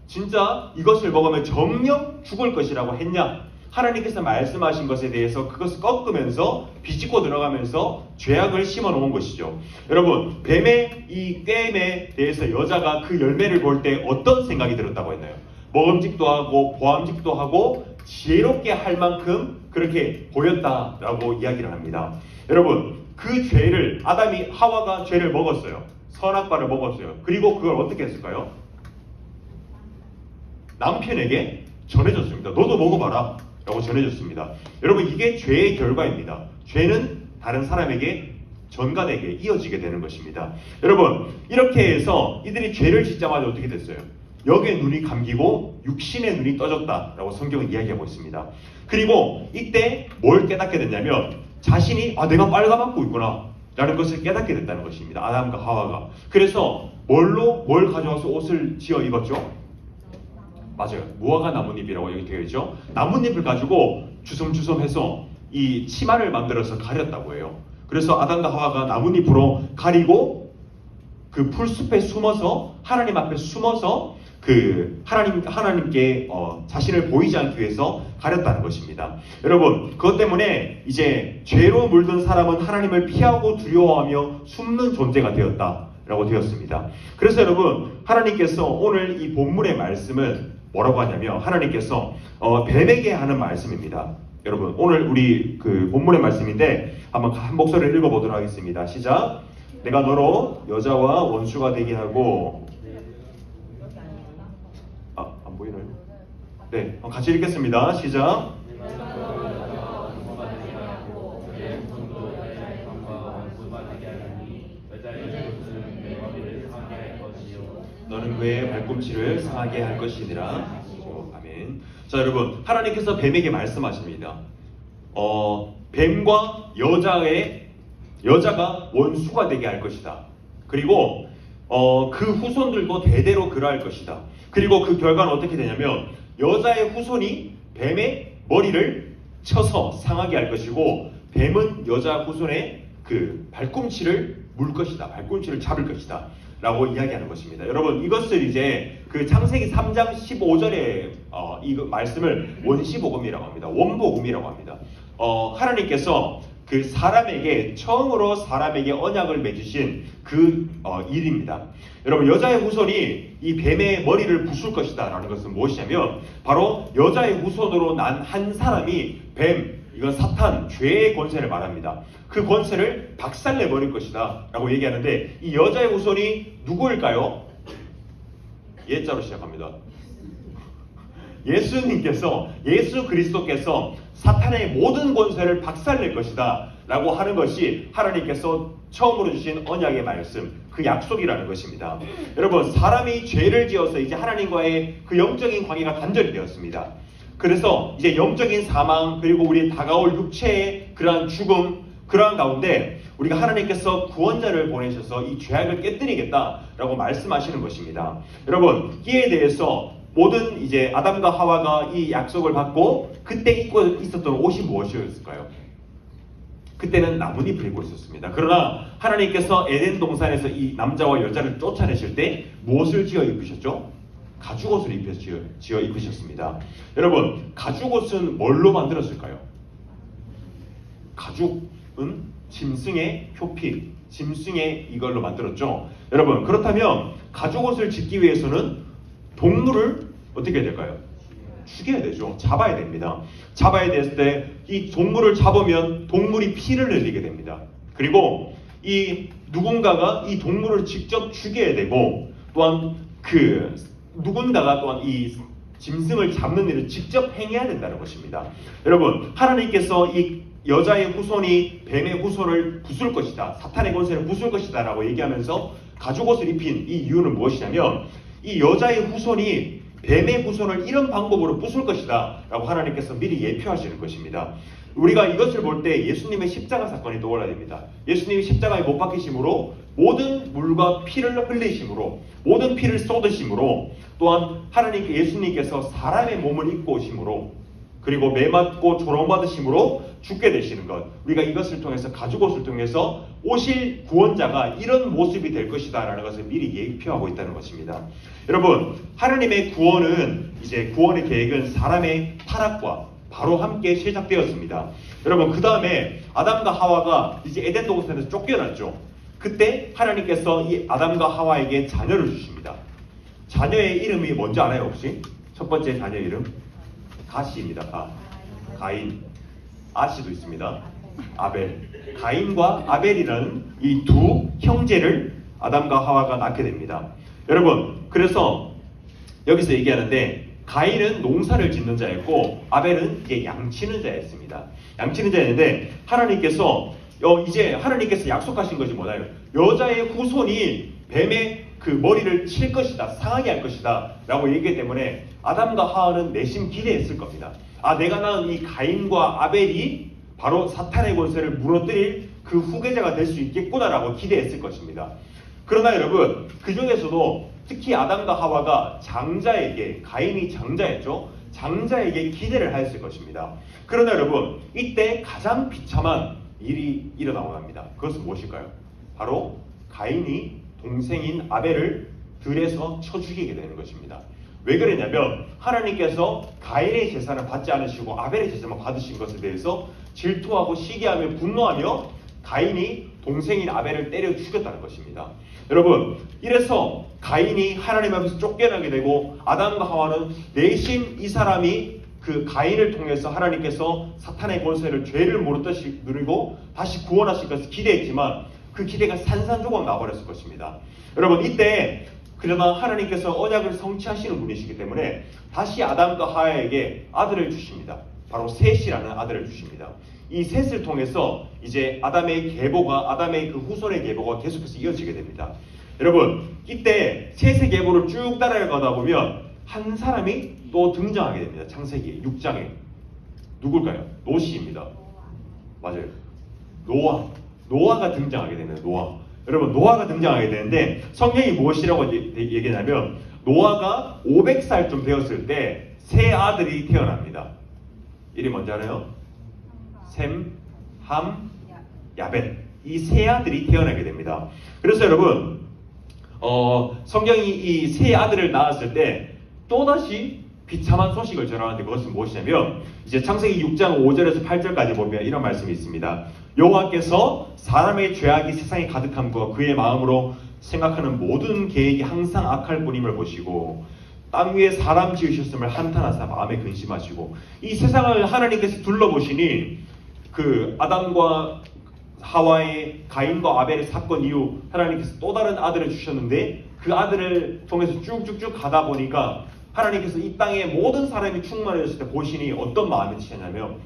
진짜 이것을 먹으면 정녕 죽을 것이라고 했냐? 하나님께서 말씀하신 것에 대해서 그것을 꺾으면서 비집고 들어가면서 죄악을 심어 놓은 것이죠. 여러분, 뱀의 이 꾀임에 대해서 여자가 그 열매를 볼 때 어떤 생각이 들었다고 했나요? 먹음직도 하고 보암직도 하고 지혜롭게 할 만큼 그렇게 보였다라고 이야기를 합니다. 여러분, 그 죄를 하와가 죄를 먹었어요. 선악과를 먹었어요. 그리고 그걸 어떻게 했을까요? 남편에게 전해줬습니다. 너도 먹어봐라 라고 전해줬습니다. 여러분, 이게 죄의 결과입니다. 죄는 다른 사람에게 전가되게 이어지게 되는 것입니다. 여러분, 이렇게 해서 이들이 죄를 짓자마자 어떻게 됐어요? 영의 눈이 감기고 육신의 눈이 떠졌다라고 성경은 이야기하고 있습니다. 그리고 이때 뭘 깨닫게 됐냐면 자신이 내가 빨가벗고 있구나 라는 것을 깨닫게 됐다는 것입니다. 아담과 하와가. 그래서 뭘 가져와서 옷을 지어 입었죠? 맞아요. 무화과 나뭇잎이라고 여기 되어 있죠. 나뭇잎을 가지고 주섬주섬해서 이 치마를 만들어서 가렸다고 해요. 그래서 아담과 하와가 나뭇잎으로 가리고 그 풀숲에 숨어서 하나님 앞에 숨어서 그 하나님께 자신을 보이지 않기 위해서 가렸다는 것입니다. 여러분, 그것 때문에 이제 죄로 물든 사람은 하나님을 피하고 두려워하며 숨는 존재가 되었다라고 되었습니다. 그래서 여러분, 하나님께서 오늘 이 본문의 말씀은 뭐라고 하냐면 하나님께서 뱀에게 하는 말씀입니다. 여러분, 오늘 우리 그 본문의 말씀인데 한번 한 목소리를 읽어보도록 하겠습니다. 시작. 내가 너로 여자와 원수가 되게 하고 안 보이나요? 네, 같이 읽겠습니다. 시작. 너는 그의 발꿈치를 상하게 할 것이니라. 아멘. 자, 여러분, 하나님께서 뱀에게 말씀하십니다. 뱀과 여자가 원수가 되게 할 것이다. 그리고 그 후손들도 대대로 그러할 것이다. 그리고 그 결과는 어떻게 되냐면 여자의 후손이 뱀의 머리를 쳐서 상하게 할 것이고 뱀은 여자 후손의 그 발꿈치를 물 것이다. 발꿈치를 잡을 것이다. 라고 이야기하는 것입니다. 여러분, 이것을 이제 그 창세기 3장 15절의 이 말씀을 원시복음이라고 합니다. 원복음이라고 합니다. 하나님께서 그 처음으로 사람에게 언약을 맺으신 그 일입니다. 여러분, 여자의 후손이 이 뱀의 머리를 부술 것이다 라는 것은 무엇이냐면 바로 여자의 후손으로 난 한 사람이 이건 사탄, 죄의 권세를 말합니다. 그 권세를 박살내버릴 것이다 라고 얘기하는데 이 여자의 후손이 누구일까요? 예자로 시작합니다. 예수 그리스도께서 사탄의 모든 권세를 박살낼 것이다 라고 하는 것이 하나님께서 처음으로 주신 언약의 말씀, 그 약속이라는 것입니다. 여러분, 사람이 죄를 지어서 이제 하나님과의 그 영적인 관계가 단절이 되었습니다. 그래서 이제 영적인 사망, 그리고 우리 다가올 육체의 그러한 죽음, 그러한 가운데 우리가 하나님께서 구원자를 보내셔서 이 죄악을 깨뜨리겠다라고 말씀하시는 것입니다. 여러분, 이에 대해서 모든 이제 아담과 하와가 이 약속을 받고 그때 입고 있었던 옷이 무엇이었을까요? 그때는 나뭇잎을 입고 있었습니다. 그러나 하나님께서 에덴 동산에서 이 남자와 여자를 쫓아내실 때 무엇을 지어 입으셨죠? 가죽옷을 지어 입으셨습니다. 여러분, 가죽옷은 뭘로 만들었을까요? 가죽은 짐승의 표피, 짐승의 이걸로 만들었죠. 여러분, 그렇다면 가죽옷을 짓기 위해서는 동물을 어떻게 해야 될까요? 죽여야 되죠. 잡아야 됩니다. 잡아야 됐을 때 이 동물을 잡으면 동물이 피를 흘리게 됩니다. 그리고 이 누군가가 이 동물을 직접 죽여야 되고, 또한 그 누군가가 또한 이 짐승을 잡는 일을 직접 행해야 된다는 것입니다. 여러분, 하나님께서 이 여자의 후손이 뱀의 후손을 부술 것이다, 사탄의 권세를 부술 것이다 라고 얘기하면서 가죽옷을 입힌 이 이유는 무엇이냐면, 이 여자의 후손이 뱀의 후손을 이런 방법으로 부술 것이다 라고 하나님께서 미리 예표하시는 것입니다. 우리가 이것을 볼 때 예수님의 십자가 사건이 떠올라야 됩니다. 예수님이 십자가에 못 박히심으로 모든 물과 피를 흘리심으로, 모든 피를 쏟으심으로, 또한 하나님께 예수님께서 사람의 몸을 입고 오심으로, 그리고 매맞고 조롱받으심으로 죽게 되시는 것, 우리가 이것을 통해서 가죽옷을 통해서 오실 구원자가 이런 모습이 될 것이다 라는 것을 미리 예표하고 있다는 것입니다. 여러분, 하나님의 구원은, 이제 구원의 계획은 사람의 타락과 바로 함께 시작되었습니다. 여러분, 그 다음에 아담과 하와가 이제 에덴 동산에서 쫓겨났죠. 그때 하나님께서 이 아담과 하와에게 자녀를 주십니다. 자녀의 이름이 뭔지 알아요 혹시? 첫 번째 자녀 이름 가시입니다. 가인. 아시도 있습니다. 아벨. 가인과 아벨이라는 이 두 형제를 아담과 하와가 낳게 됩니다. 여러분, 그래서 여기서 얘기하는데, 가인은 농사를 짓는 자였고 아벨은 이제 양치는 자였습니다. 양치는 자였는데, 하나님께서 이제 하나님께서 약속하신 것이 뭐냐면, 여자의 후손이 뱀의 그 머리를 칠 것이다, 상하게 할 것이다 라고 얘기했기 때문에 아담과 하와는 내심 기대했을 겁니다. 내가 낳은 이 가인과 아벨이 바로 사탄의 권세를 무너뜨릴 그 후계자가 될 수 있겠구나 라고 기대했을 것입니다. 그러나 여러분, 그 중에서도 특히 아담과 하와가 장자에게, 가인이 장자였죠, 장자에게 기대를 하였을 것입니다. 그러나 여러분, 이때 가장 비참한 일이 일어나고 납니다. 그것은 무엇일까요? 바로 가인이 동생인 아벨을 들에서 쳐 죽이게 되는 것입니다. 왜 그러냐면, 하나님께서 가인의 제사를 받지 않으시고 아벨의 제사만 받으신 것에 대해서 질투하고 시기하며 분노하며 가인이 동생인 아벨을 때려 죽였다는 것입니다. 여러분, 이래서 가인이 하나님 앞에서 쫓겨나게 되고, 아담과 하와는 내심 이 사람이 그 가인을 통해서 하나님께서 사탄의 권세를, 죄를 무릇듯이 누리고 다시 구원하실 것을 기대했지만 그 기대가 산산조각 나버렸을 것입니다. 여러분, 이때 그러나 하나님께서 언약을 성취하시는 분이시기 때문에 다시 아담과 하와에게 아들을 주십니다. 바로 셋이라는 아들을 주십니다. 이 셋을 통해서 이제 아담의 계보가, 아담의 그 후손의 계보가 계속해서 이어지게 됩니다. 여러분, 이때 셋의 계보를 쭉 따라가다 보면 한 사람이 또 등장하게 됩니다. 창세기 6장에 누굴까요? 노시입니다. 맞아요. 노아가 등장하게 되는 노아. 여러분, 노아가 등장하게 되는데 성경이 무엇이라고 얘기하냐면, 노아가 500살쯤 되었을 때 세 아들이 태어납니다. 이름이 뭔지 알아요? 셈, 함, 야벳. 이 세 아들이 태어나게 됩니다. 그래서 여러분, 성경이 이 세 아들을 낳았을 때 또다시 비참한 소식을 전하는데, 그것은 무엇이냐면, 이제 창세기 6장 5절에서 8절까지 보면 이런 말씀이 있습니다. 여호와께서 사람의 죄악이 세상에 가득함과 그의 마음으로 생각하는 모든 계획이 항상 악할 뿐임을 보시고 땅 위에 사람 지으셨음을 한탄하사 마음에 근심하시고, 이 세상을 하나님께서 둘러보시니 그 아담과 하와의, 가인과 아벨의 사건 이후 하나님께서 또 다른 아들을 주셨는데, 그 아들을 통해서 쭉쭉쭉 가다 보니까 하나님께서 이 땅에 모든 사람이 충만해졌을 때 보시니 어떤 마음이 드셨냐면,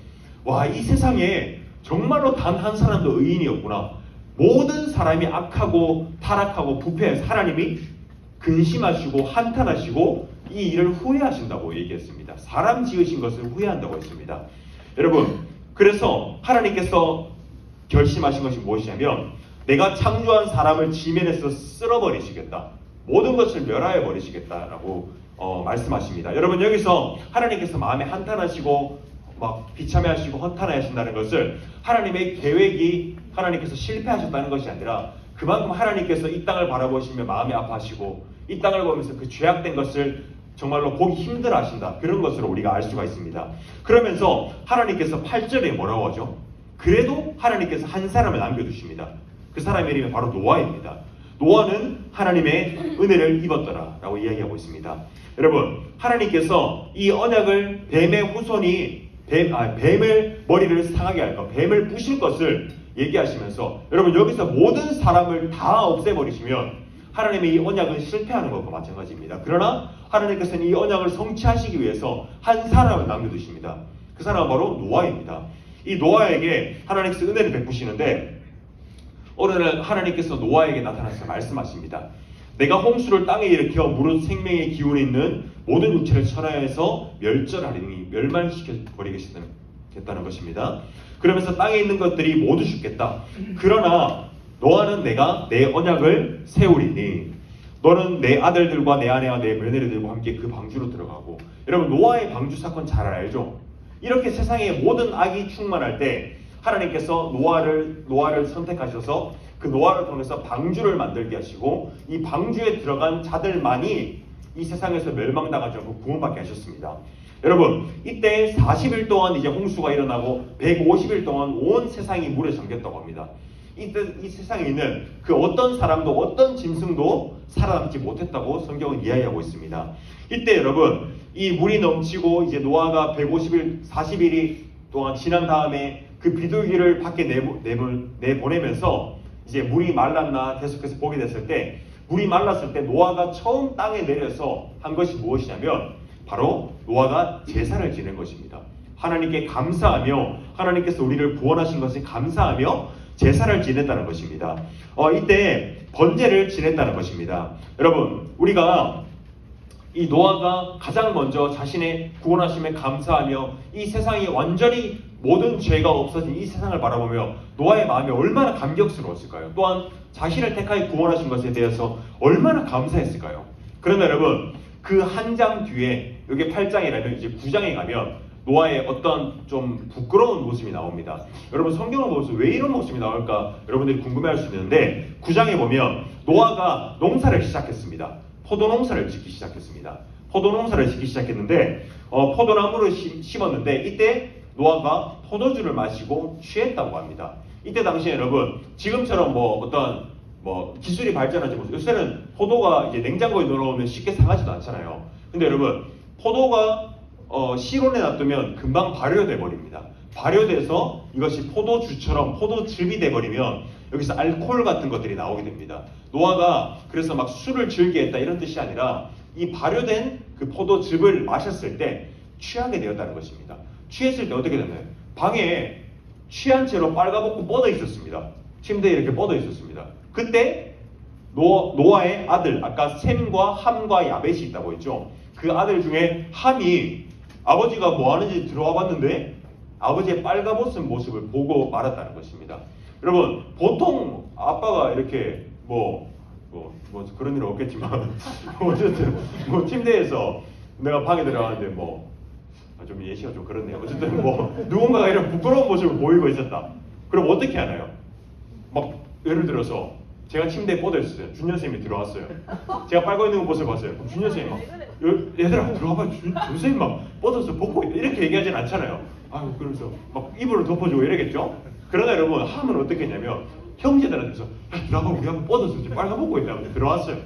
와, 이 세상에 정말로 단 한 사람도 의인이 없구나. 모든 사람이 악하고 타락하고 부패해서 하나님이 근심하시고 한탄하시고 이 일을 후회하신다고 얘기했습니다. 사람 지으신 것을 후회한다고 했습니다. 여러분, 그래서 하나님께서 결심하신 것이 무엇이냐면 내가 창조한 사람을 지면에서 쓸어버리시겠다. 모든 것을 멸하여 버리시겠다라고 말씀하십니다. 여러분 여기서 하나님께서 마음에 한탄하시고 막 비참해하시고 허탄해하신다는 것을 하나님의 계획이 하나님께서 실패하셨다는 것이 아니라 그만큼 하나님께서 이 땅을 바라보시며 마음이 아파하시고 이 땅을 보면서 그 죄악된 것을 정말로 보기 힘들어하신다. 그런 것으로 우리가 알 수가 있습니다. 그러면서 하나님께서 8절에 뭐라고 하죠? 그래도 하나님께서 한 사람을 남겨두십니다. 그 사람의 이름이 바로 노아입니다. 노아는 하나님의 은혜를 입었더라 라고 이야기하고 있습니다. 여러분 하나님께서 이 언약을 뱀의 후손이 뱀을 머리를 상하게 할까 뱀을 부실 것을 얘기하시면서 여러분 여기서 모든 사람을 다 없애버리시면 하나님의 이 언약은 실패하는 것과 마찬가지입니다. 그러나 하나님께서는 이 언약을 성취하시기 위해서 한 사람을 남겨두십니다. 그 사람은 바로 노아입니다. 이 노아에게 하나님께서 은혜를 베푸시는데 어느 날 하나님께서 노아에게 나타나서 말씀하십니다. 내가 홍수를 땅에 일으켜 무릇 생명의 기운에 있는 모든 육체를 천하에서 멸절하리니 멸망시켜 버리겠다는 것입니다. 그러면서 땅에 있는 것들이 모두 죽겠다. 그러나 노아는 내가 내 언약을 세우리니 너는 내 아들들과 내 아내와 내 며느리들과 함께 그 방주로 들어가고 여러분 노아의 방주 사건 잘 알죠? 이렇게 세상에 모든 악이 충만할 때 하나님께서 노아를 선택하셔서 그 노아를 통해서 방주를 만들게 하시고 이 방주에 들어간 자들만이 이 세상에서 멸망당하지 않고 구원받게 하셨습니다. 여러분 이때 40일 동안 이제 홍수가 일어나고 150일 동안 온 세상이 물에 잠겼다고 합니다. 이때 이 세상에 있는 그 어떤 사람도 어떤 짐승도 살아남지 못했다고 성경은 이야기하고 있습니다. 이때 여러분 이 물이 넘치고 이제 노아가 150일 40일이 동안 지난 다음에 그 비둘기를 밖에 내보내면서 이제 물이 말랐나 계속해서 보게 됐을 때 물이 말랐을 때 노아가 처음 땅에 내려서 한 것이 무엇이냐면 바로 노아가 제사를 지낸 것입니다. 하나님께 감사하며 하나님께서 우리를 구원하신 것에 감사하며 제사를 지냈다는 것입니다. 이때 번제를 지냈다는 것입니다. 여러분 우리가 이 노아가 가장 먼저 자신의 구원하심에 감사하며 이 세상이 완전히 모든 죄가 없어진 이 세상을 바라보며 노아의 마음이 얼마나 감격스러웠을까요? 또한 자신을 택하여 구원하신 것에 대해서 얼마나 감사했을까요? 그런데 여러분 그 한 장 뒤에 여기 8장이라면 이제 9장에 가면 노아의 어떤 좀 부끄러운 모습이 나옵니다. 여러분 성경을 보면서 왜 이런 모습이 나올까 여러분들이 궁금해할 수 있는데 9장에 보면 노아가 농사를 시작했습니다. 포도 농사를 짓기 시작했습니다. 포도 농사를 짓기 시작했는데 포도나무를 심었는데 이때 노아가 포도주를 마시고 취했다고 합니다. 이때 당시에 여러분 지금처럼 어떤 기술이 발전하지 못해요. 요새는 포도가 이제 냉장고에 넣어놓으면 쉽게 상하지도 않잖아요. 근데 여러분 포도가 실온에 놔두면 금방 발효돼 버립니다. 발효돼서 이것이 포도주처럼 포도즙이 돼 버리면 여기서 알코올 같은 것들이 나오게 됩니다. 노아가 그래서 막 술을 즐게 했다 이런 뜻이 아니라 이 발효된 그 포도즙을 마셨을 때 취하게 되었다는 것입니다. 취했을 때 어떻게 됐나요? 방에 취한 채로 빨가벗고 뻗어 있었습니다. 침대에 이렇게 뻗어 있었습니다. 그때 노아의 아들, 아까 셈과 함과 야벳이 있다고 했죠. 그 아들 중에 함이 아버지가 뭐 하는지 들어와 봤는데 아버지의 빨가벗은 모습을 보고 말았다는 것입니다. 여러분 보통 아빠가 이렇게 그런 일은 없겠지만 어쨌든 침대에서 내가 방에 들어가는데 좀 예시가 좀 그렇네요. 어쨌든 누군가가 이런 부끄러운 모습을 보이고 있었다. 그럼 어떻게 하나요? 막 예를 들어서 제가 침대에 뻗어 있었어요. 준현 쌤이 들어왔어요. 제가 빨고 있는 모습을 봤어요. 그럼 준현 쌤이 막 얘들아 들어와봐. 준현 쌤이 막 뻗어서 벗고 있다 이렇게 얘기하진 않잖아요. 아유 그러면서 막 이불을 덮어주고 이러겠죠. 그러나 여러분 함은 어떻게 했냐면 형제들한테서 들어와봐 우리 한번 뻗어서 지금 빨가벗고 있다고 들어왔어요.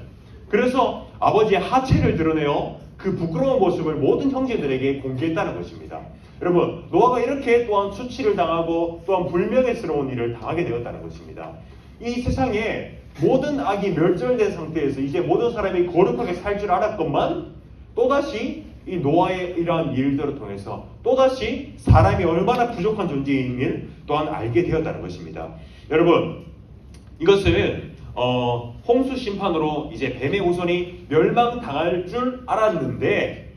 그래서 아버지의 하체를 드러내어 그 부끄러운 모습을 모든 형제들에게 공개했다는 것입니다. 여러분 노아가 이렇게 또한 수치를 당하고 또한 불명예스러운 일을 당하게 되었다는 것입니다. 이 세상에 모든 악이 멸절된 상태에서 이제 모든 사람이 거룩하게 살 줄 알았건만 또다시 이 노아의 이러한 일들을 통해서 또다시 사람이 얼마나 부족한 존재인 일 또한 알게 되었다는 것입니다. 여러분 이것은 홍수 심판으로 이제 뱀의 후손이 멸망당할 줄 알았는데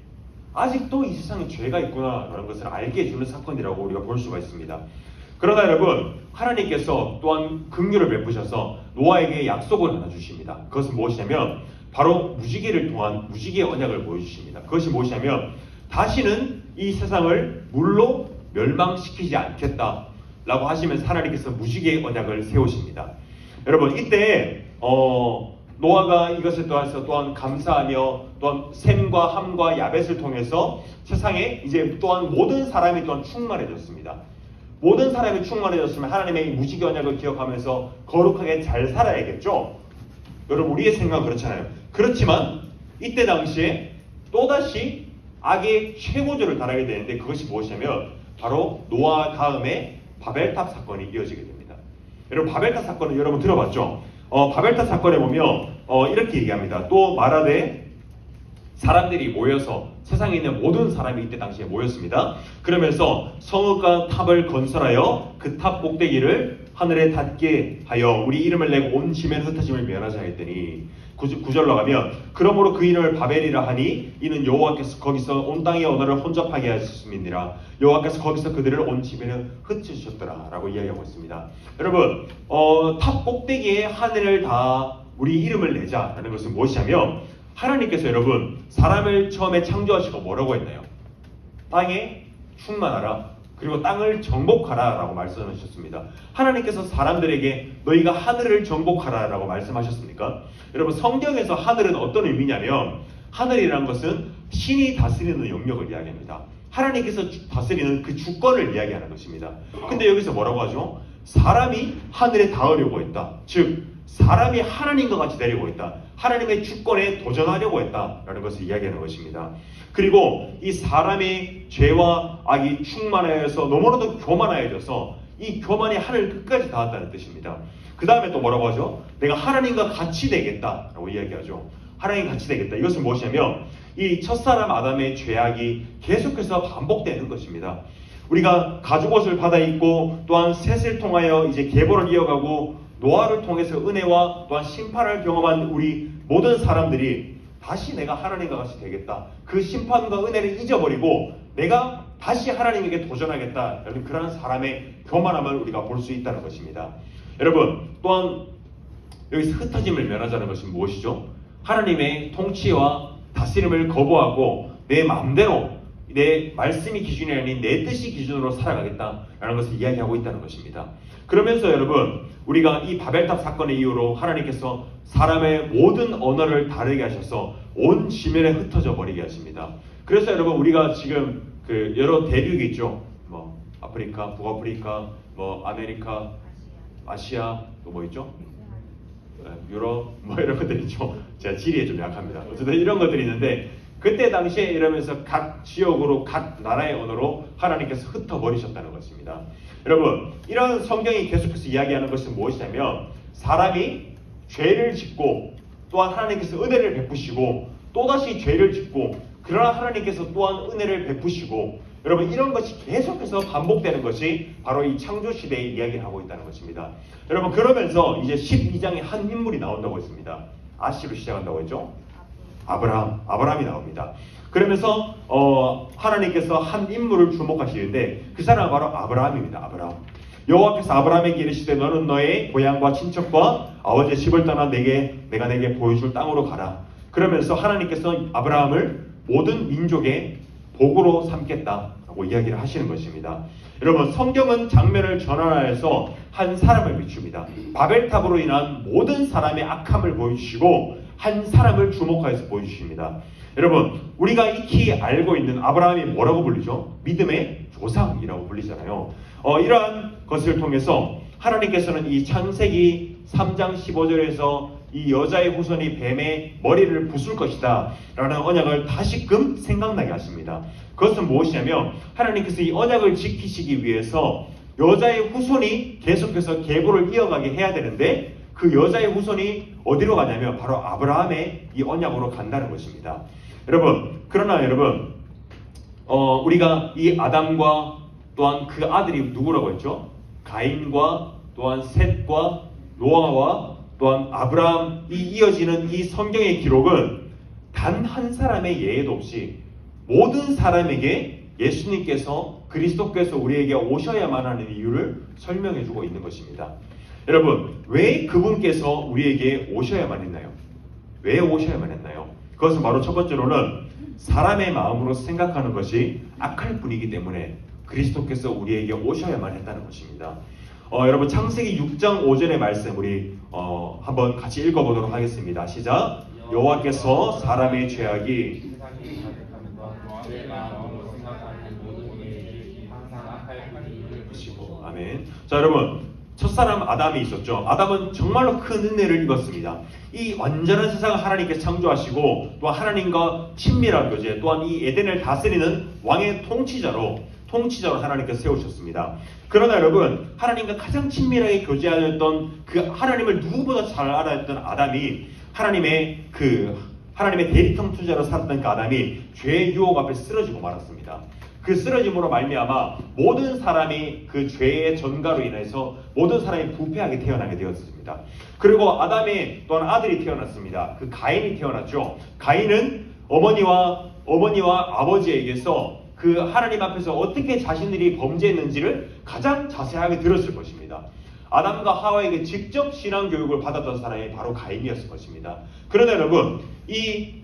아직도 이 세상에 죄가 있구나라는 것을 알게 해주는 사건이라고 우리가 볼 수가 있습니다. 그러나 여러분, 하나님께서 또한 긍휼을 베푸셔서 노아에게 약속을 하나 주십니다. 그것은 무엇이냐면 바로 무지개를 통한 무지개의 언약을 보여주십니다. 그것이 무엇이냐면 다시는 이 세상을 물로 멸망시키지 않겠다라고 하시면서 하나님께서 무지개의 언약을 세우십니다. 여러분, 이때 노아가 이것에 또한 감사하며 또한 셈과 함과 야벳을 통해서 세상에 이제 또한 모든 사람이 또한 충만해졌습니다. 모든 사람이 충만해졌으면 하나님의 무지개 언약을 기억하면서 거룩하게 잘 살아야겠죠. 여러분, 우리의 생각은 그렇잖아요. 그렇지만 이때 당시에 또다시 악의 최고조를 달하게 되는데 그것이 무엇이냐면 바로 노아 다음에 바벨탑 사건이 이어지게 됩니다. 여러분, 바벨탑 사건은 여러분 들어봤죠? 바벨탑 사건에 보면 이렇게 얘기합니다. 또 말하되 사람들이 모여서 세상에 있는 모든 사람이 이때 당시에 모였습니다. 그러면서 성읍과 탑을 건설하여 그 탑 꼭대기를 하늘에 닿게 하여 우리 이름을 내고 온 지면 흩어짐을 면하자 했더니 9절로 가면 그러므로 그 이름을 바벨이라 하니 이는 여호와께서 거기서 온 땅의 언어를 혼잡하게 하셨음이니라. 여호와께서 거기서 그들을 온 지면에 흩으셨더라 라고 이야기하고 있습니다. 여러분, 탑 꼭대기에 하늘을 다 우리 이름을 내자라는 것은 무엇이냐면 하나님께서 여러분 사람을 처음에 창조하시고 뭐라고 했나요? 땅에 충만하라, 그리고 땅을 정복하라 라고 말씀하셨습니다. 하나님께서 사람들에게 너희가 하늘을 정복하라 라고 말씀하셨습니까? 여러분, 성경에서 하늘은 어떤 의미냐면 하늘이라는 것은 신이 다스리는 영역을 이야기합니다. 하나님께서 다스리는 그 주권을 이야기하는 것입니다. 근데 여기서 뭐라고 하죠? 사람이 하늘에 닿으려고 했다. 즉 사람이 하나님과 같이 되려고 했다. 하나님의 주권에 도전하려고 했다라는 것을 이야기하는 것입니다. 그리고 이 사람의 죄와 악이 충만하여서 너무나도 교만하여져서 이 교만이 하늘 끝까지 닿았다는 뜻입니다. 그 다음에 또 뭐라고 하죠? 내가 하나님과 같이 되겠다라고 이야기하죠. 하나님과 같이 되겠다. 이것은 무엇이냐면 이 첫사람 아담의 죄악이 계속해서 반복되는 것입니다. 우리가 가죽옷을 받아 입고 또한 셋을 통하여 이제 계보를 이어가고 노아를 통해서 은혜와 또한 심판을 경험한 우리 모든 사람들이 다시 내가 하나님과 같이 되겠다. 그 심판과 은혜를 잊어버리고 내가 다시 하나님에게 도전하겠다. 여러분, 그러한 사람의 교만함을 우리가 볼 수 있다는 것입니다. 여러분, 또한 여기서 흩어짐을 면하자는 것은 무엇이죠? 하나님의 통치와 다스림을 거부하고 내 마음대로 내 말씀이 기준이 아닌 내 뜻이 기준으로 살아가겠다라는 것을 이야기하고 있다는 것입니다. 그러면서 여러분, 우리가 이 바벨탑 사건의 이후로 하나님께서 사람의 모든 언어를 다르게 하셔서 온 지면에 흩어져 버리게 하십니다. 그래서 여러분, 우리가 지금 그 여러 대륙이 있죠. 뭐 아프리카, 북아프리카, 뭐 아메리카, 아시아, 또 뭐 있죠? 유럽, 뭐 이런 것들 있죠. 제가 지리에 좀 약합니다. 어쨌든 이런 것들이 있는데 그때 당시에 이러면서 각 지역으로 각 나라의 언어로 하나님께서 흩어버리셨다는 것입니다. 여러분, 이런 성경이 계속해서 이야기하는 것은 무엇이냐면 사람이 죄를 짓고 또한 하나님께서 은혜를 베푸시고 또다시 죄를 짓고 그러나 하나님께서 또한 은혜를 베푸시고 여러분, 이런 것이 계속해서 반복되는 것이 바로 이 창조시대의 이야기를 하고 있다는 것입니다. 여러분, 그러면서 이제 12장에 한 인물이 나온다고 했습니다. 아시로 시작한다고 했죠? 아브라함이 나옵니다. 그러면서 하나님께서 한 인물을 주목하시는데 그 사람은 바로 아브라함입니다. 아브라함. 여호와께서 아브라함에게 이르시되 너는 너의 고향과 친척과 아버지의 집을 떠나 내가 내게 보여줄 땅으로 가라. 그러면서 하나님께서 아브라함을 모든 민족의 복으로 삼겠다라고 이야기를 하시는 것입니다. 여러분, 성경은 장면을 전환하여서 한 사람을 비춥니다. 바벨탑으로 인한 모든 사람의 악함을 보여주시고 한 사람을 주목하여서 보여주십니다. 여러분, 우리가 익히 알고 있는 아브라함이 뭐라고 불리죠? 믿음의 조상이라고 불리잖아요. 이러한 것을 통해서 하나님께서는 이 창세기 3장 15절에서 이 여자의 후손이 뱀의 머리를 부술 것이다 라는 언약을 다시금 생각나게 하십니다. 그것은 무엇이냐면 하나님께서 이 언약을 지키시기 위해서 여자의 후손이 계속해서 계보를 이어가게 해야 되는데 그 여자의 후손이 어디로 가냐면 바로 아브라함의 이 언약으로 간다는 것입니다. 그러나 여러분, 우리가 이 아담과 또한 그 아들이 누구라고 했죠? 가인과 또한 셋과 노아와 또한 아브라함이 이어지는 이 성경의 기록은 단 한 사람의 예외도 없이 모든 사람에게 예수님께서 그리스도께서 우리에게 오셔야만 하는 이유를 설명해 주고 있는 것입니다. 여러분, 왜 그분께서 우리에게 오셔야만 했나요? 왜 오셔야만 했나요? 그것은 바로 첫 번째로는 사람의 마음으로 생각하는 것이 악할 뿐이기 때문에 그리스도께서 우리에게 오셔야만 했다는 것입니다. 여러분, 창세기 6장 5절의 말씀 우리 한번 같이 읽어보도록 하겠습니다. 시작. 여호와께서 사람의 죄악이 보시고, 아멘. 자, 여러분, 첫사람 아담이 있었죠. 아담은 정말로 큰 은혜를 입었습니다. 이 완전한 세상을 하나님께서 창조하시고 또 하나님과 친밀한 교제, 또한 이 에덴을 다스리는 왕의 통치자로 하나님께서 세우셨습니다. 그러나 여러분, 하나님과 가장 친밀하게 교제하였던 그 하나님을 누구보다 잘 알아했던 아담이 하나님의 대리통치자로 살았던 그 아담이 죄의 유혹 앞에 쓰러지고 말았습니다. 그 쓰러짐으로 말미암아 모든 사람이 그 죄의 전가로 인해서 모든 사람이 부패하게 태어나게 되었습니다. 그리고 아담의 또한 아들이 태어났습니다. 그 가인이 태어났죠. 가인은 어머니와 아버지에게서 그 하나님 앞에서 어떻게 자신들이 범죄했는지를 가장 자세하게 들었을 것입니다. 아담과 하와에게 직접 신앙 교육을 받았던 사람이 바로 가인이었을 것입니다. 그러나 여러분, 이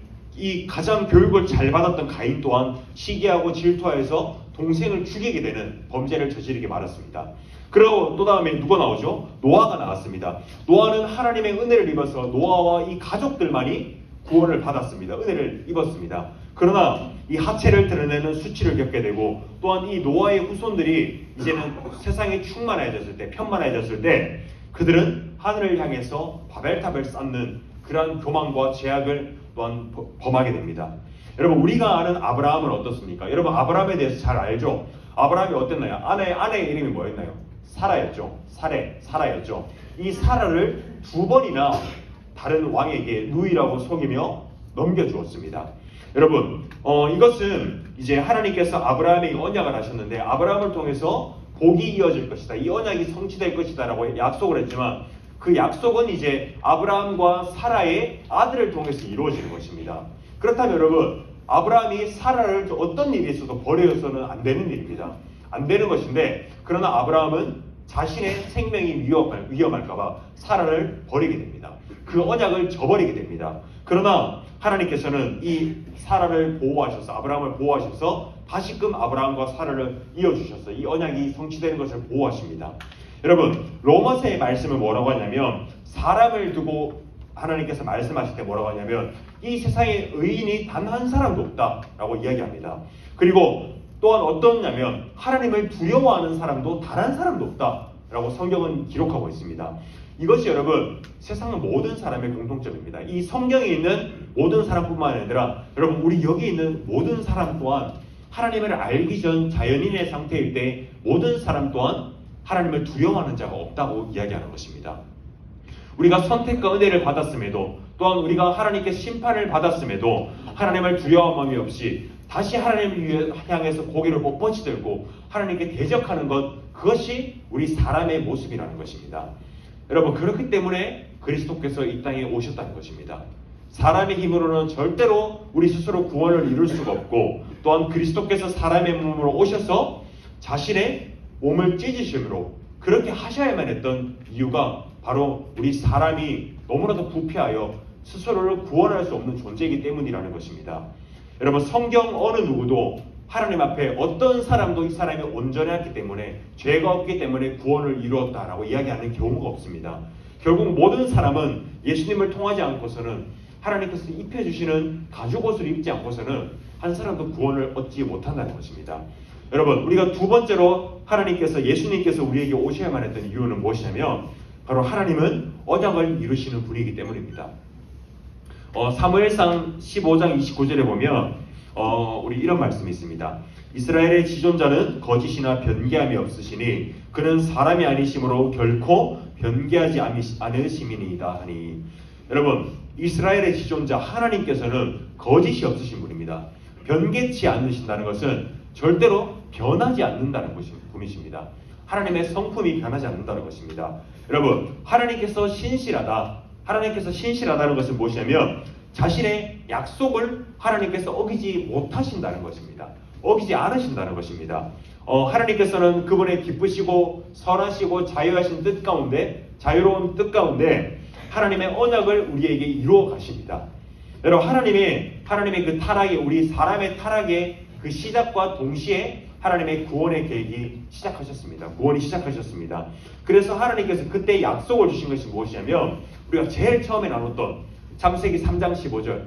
가장 교육을 잘 받았던 가인 또한 시기하고 질투하여서 동생을 죽이게 되는 범죄를 저지르게 말았습니다. 그리고 또 다음에 누가 나오죠? 노아가 나왔습니다. 노아는 하나님의 은혜를 입어서 노아와 이 가족들만이 구원을 받았습니다. 은혜를 입었습니다. 그러나 이 하체를 드러내는 수치를 겪게 되고 또한 이 노아의 후손들이 이제는 세상에 충만해졌을 때, 편만해졌을 때 그들은 하늘을 향해서 바벨탑을 쌓는 그러한 교만과 제약을 또한 범하게 됩니다. 여러분, 우리가 아는 아브라함은 어떻습니까? 여러분, 아브라함에 대해서 잘 알죠? 아브라함이 어땠나요? 아내의 이름이 뭐였나요? 사라였죠. 사라였죠. 이 사라를 2번이나 다른 왕에게 누이라고 속이며 넘겨주었습니다. 여러분, 이것은 이제 하나님께서 아브라함에게 언약을 하셨는데 아브라함을 통해서 복이 이어질 것이다. 이 언약이 성취될 것이다 라고 약속을 했지만 그 약속은 이제 아브라함과 사라의 아들을 통해서 이루어지는 것입니다. 그렇다면 여러분, 아브라함이 사라를 어떤 일이 있어도 버려서는 안 되는 일입니다. 안 되는 것인데 그러나 아브라함은 자신의 생명이 위험할까봐 사라를 버리게 됩니다. 그 언약을 저버리게 됩니다. 그러나 하나님께서는 이 사라를 보호하셔서 아브라함을 보호하셔서 다시금 아브라함과 사라를 이어주셔서 이 언약이 성취되는 것을 보호하십니다. 여러분, 로마서의 말씀은 뭐라고 하냐면 사람을 두고 하나님께서 말씀하실 때 뭐라고 하냐면 이 세상에 의인이 단 한 사람도 없다라고 이야기합니다. 그리고 또한 어떠냐면 하나님을 두려워하는 사람도 단 한 사람도 없다라고 성경은 기록하고 있습니다. 이것이 여러분 세상 모든 사람의 공통점입니다. 이 성경에 있는 모든 사람뿐만 아니라 여러분 우리 여기 있는 모든 사람 또한 하나님을 알기 전 자연인의 상태일 때 모든 사람 또한 하나님을 두려워하는 자가 없다고 이야기하는 것입니다. 우리가 선택과 은혜를 받았음에도 또한 우리가 하나님께 심판을 받았음에도 하나님을 두려워한 마음이 없이 다시 하나님을 향해서 고개를 뻣뻣이 들고 하나님께 대적하는 것, 그것이 우리 사람의 모습이라는 것입니다. 여러분, 그렇기 때문에 그리스도께서 이 땅에 오셨다는 것입니다. 사람의 힘으로는 절대로 우리 스스로 구원을 이룰 수가 없고 또한 그리스도께서 사람의 몸으로 오셔서 자신의 몸을 찢으심으로 그렇게 하셔야만 했던 이유가 바로 우리 사람이 너무나도 부패하여 스스로를 구원할 수 없는 존재이기 때문이라는 것입니다. 여러분, 성경 어느 누구도 하나님 앞에 어떤 사람도 이 사람이 온전했기 때문에 죄가 없기 때문에 구원을 이루었다라고 이야기하는 경우가 없습니다. 결국 모든 사람은 예수님을 통하지 않고서는 하나님께서 입혀주시는 가죽옷을 입지 않고서는 한 사람도 구원을 얻지 못한다는 것입니다. 여러분, 우리가 두 번째로 하나님께서 예수님께서 우리에게 오셔야만 했던 이유는 무엇이냐면 바로 하나님은 언약을 이루시는 분이기 때문입니다. 사무엘상 15장 29절에 보면 우리 이런 말씀이 있습니다. 이스라엘의 지존자는 거짓이나 변개함이 없으시니 그는 사람이 아니심으로 결코 변개하지 않으심이니이다 하니. 여러분, 이스라엘의 지존자 하나님께서는 거짓이 없으신 분입니다. 변개치 않으신다는 것은 절대로 변하지 않는다는 분이십니다. 하나님의 성품이 변하지 않는다는 것입니다. 여러분, 하나님께서 신실하다는 것은 무엇이냐면 자신의 약속을 하나님께서 어기지 못하신다는 것입니다. 어기지 않으신다는 것입니다. 하나님께서는 그분의 기쁘시고 선하시고 자유로운 뜻 가운데 하나님의 언약을 우리에게 이루어 가십니다. 여러분, 하나님의 그 타락이, 우리 사람의 타락의 그 시작과 동시에 하나님의 구원의 계획이 시작하셨습니다. 구원이 시작하셨습니다. 그래서 하나님께서 그때 약속을 주신 것이 무엇이냐면, 우리가 제일 처음에 나눴던 창세기 3장 15절,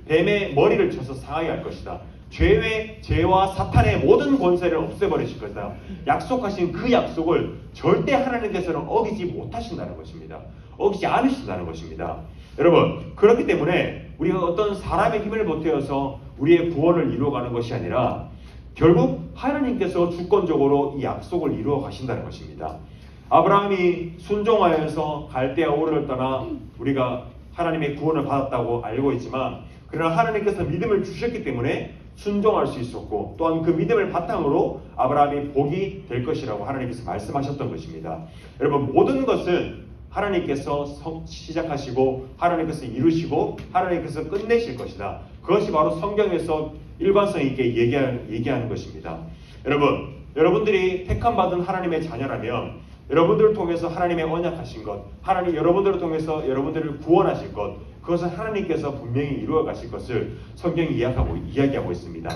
뱀의 머리를 쳐서 상하게 할 것이다. 죄와 사탄의 모든 권세를 없애버리실 것이다. 약속하신 그 약속을 절대 하나님께서는 어기지 못하신다는 것입니다. 어기지 않으신다는 것입니다. 여러분, 그렇기 때문에 우리가 어떤 사람의 힘을 보태어서 우리의 구원을 이루어가는 것이 아니라 결국 하나님께서 주권적으로 이 약속을 이루어 가신다는 것입니다. 아브라함이 순종하여서 갈대아 우르를 떠나 우리가 하나님의 구원을 받았다고 알고 있지만, 그러나 하나님께서 믿음을 주셨기 때문에 순종할 수 있었고, 또한 그 믿음을 바탕으로 아브라함이 복이 될 것이라고 하나님께서 말씀하셨던 것입니다. 여러분, 모든 것은 하나님께서 시작하시고 하나님께서 이루시고 하나님께서 끝내실 것이다. 그것이 바로 성경에서 일관성 있게 얘기하는 것입니다. 여러분들이 택함받은 하나님의 자녀라면 여러분들을 통해서 하나님의 언약하신 것, 하나님 여러분들을 통해서 여러분들을 구원하실 것, 그것을 하나님께서 분명히 이루어 가실 것을 성경이 이야기하고 있습니다.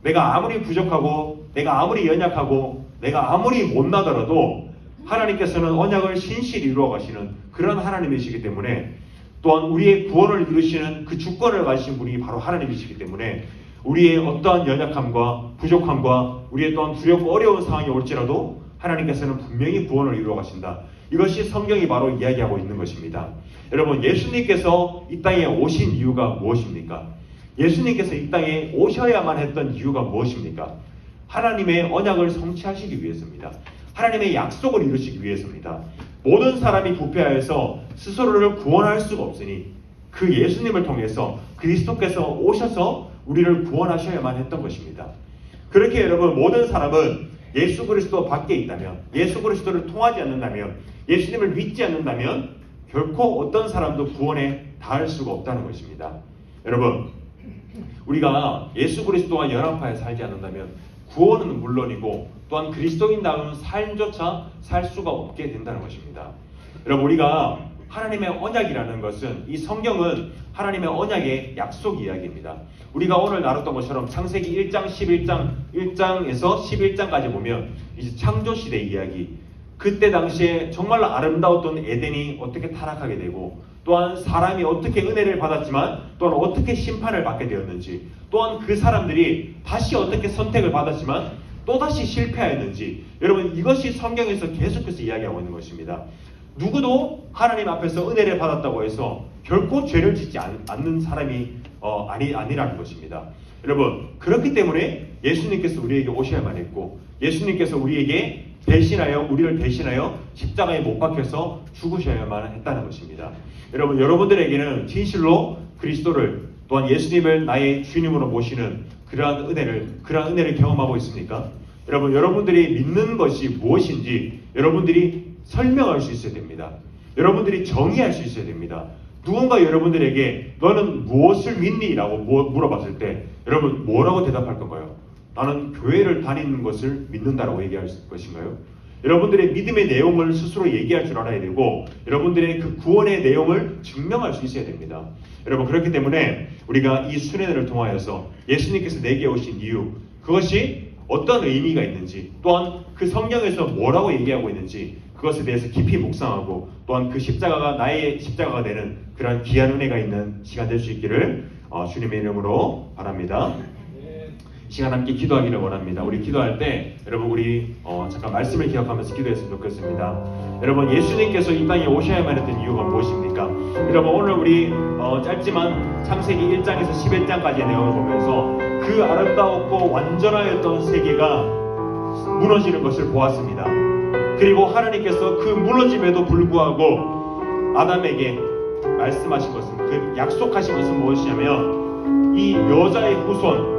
내가 아무리 부족하고, 내가 아무리 연약하고, 내가 아무리 못나더라도 하나님께서는 언약을 신실히 이루어 가시는 그런 하나님이시기 때문에, 또한 우리의 구원을 이루시는 그 주권을 가지신 분이 바로 하나님이시기 때문에, 우리의 어떠한 연약함과 부족함과 우리의 또한 두렵고 어려운 상황이 올지라도 하나님께서는 분명히 구원을 이루어 가신다. 이것이 성경이 바로 이야기하고 있는 것입니다. 여러분, 예수님께서 이 땅에 오신 이유가 무엇입니까? 예수님께서 이 땅에 오셔야만 했던 이유가 무엇입니까? 하나님의 언약을 성취하시기 위해서입니다. 하나님의 약속을 이루시기 위해서입니다. 모든 사람이 부패하여서 스스로를 구원할 수가 없으니 그 예수님을 통해서 그리스도께서 오셔서 우리를 구원하셔야만 했던 것입니다. 그렇게 여러분, 모든 사람은 예수 그리스도 밖에 있다면, 예수 그리스도를 통하지 않는다면, 예수님을 믿지 않는다면 결코 어떤 사람도 구원에 닿을 수가 없다는 것입니다. 여러분, 우리가 예수 그리스도와 연합하여 살지 않는다면 구원은 물론이고 또한 그리스도인다운 삶조차 살 수가 없게 된다는 것입니다. 여러분, 우리가 하나님의 언약이라는 것은, 이 성경은 하나님의 언약의 약속 이야기입니다. 우리가 오늘 나눴던 것처럼 창세기 1장, 1장에서 11장까지 보면 이제 창조시대 이야기, 그때 당시에 정말 아름다웠던 에덴이 어떻게 타락하게 되고, 또한 사람이 어떻게 은혜를 받았지만 또한 어떻게 심판을 받게 되었는지, 또한 그 사람들이 다시 어떻게 선택을 받았지만 또다시 실패하였는지, 여러분, 이것이 성경에서 계속해서 이야기하고 있는 것입니다. 누구도 하나님 앞에서 은혜를 받았다고 해서 결코 죄를 짓지 않는 사람이 아니라는 것입니다. 여러분, 그렇기 때문에 예수님께서 우리에게 오셔야만 했고, 예수님께서 우리를 대신하여 십자가에 못 박혀서 죽으셔야만 했다는 것입니다. 여러분, 여러분들에게는 진실로 그리스도를, 또한 예수님을 나의 주님으로 모시는 그러한 은혜를 경험하고 있습니까? 여러분, 여러분들이 믿는 것이 무엇인지 여러분들이 설명할 수 있어야 됩니다. 여러분들이 정의할 수 있어야 됩니다. 누군가 여러분들에게 너는 무엇을 믿니? 라고 물어봤을 때 여러분 뭐라고 대답할 건가요? 나는 교회를 다니는 것을 믿는다라고 얘기할 것인가요? 여러분들의 믿음의 내용을 스스로 얘기할 줄 알아야 되고, 여러분들의 그 구원의 내용을 증명할 수 있어야 됩니다. 여러분, 그렇기 때문에 우리가 이 수련회를 통하여서 예수님께서 내게 오신 이유, 그것이 어떤 의미가 있는지, 또한 그 성경에서 뭐라고 얘기하고 있는지 그것에 대해서 깊이 묵상하고, 또한 그 십자가가 나의 십자가가 되는 그러한 귀한 은혜가 있는 시간 될 수 있기를 주님의 이름으로 바랍니다. 시간 함께 기도하기를 원합니다. 우리 기도할 때 여러분, 우리 잠깐 말씀을 기억하면서 기도했으면 좋겠습니다. 여러분, 예수님께서 이 땅에 오셔야만 했던 이유가 무엇입니까? 여러분, 오늘 우리 짧지만 창세기 1장에서 11장까지의 내용을 보면서 그 아름다웠고 완전하였던 세계가 무너지는 것을 보았습니다. 그리고 하나님께서 그 무너짐에도 불구하고 아담에게 말씀하신 것은, 그 약속하신 것은 무엇이냐면 이 여자의 후손,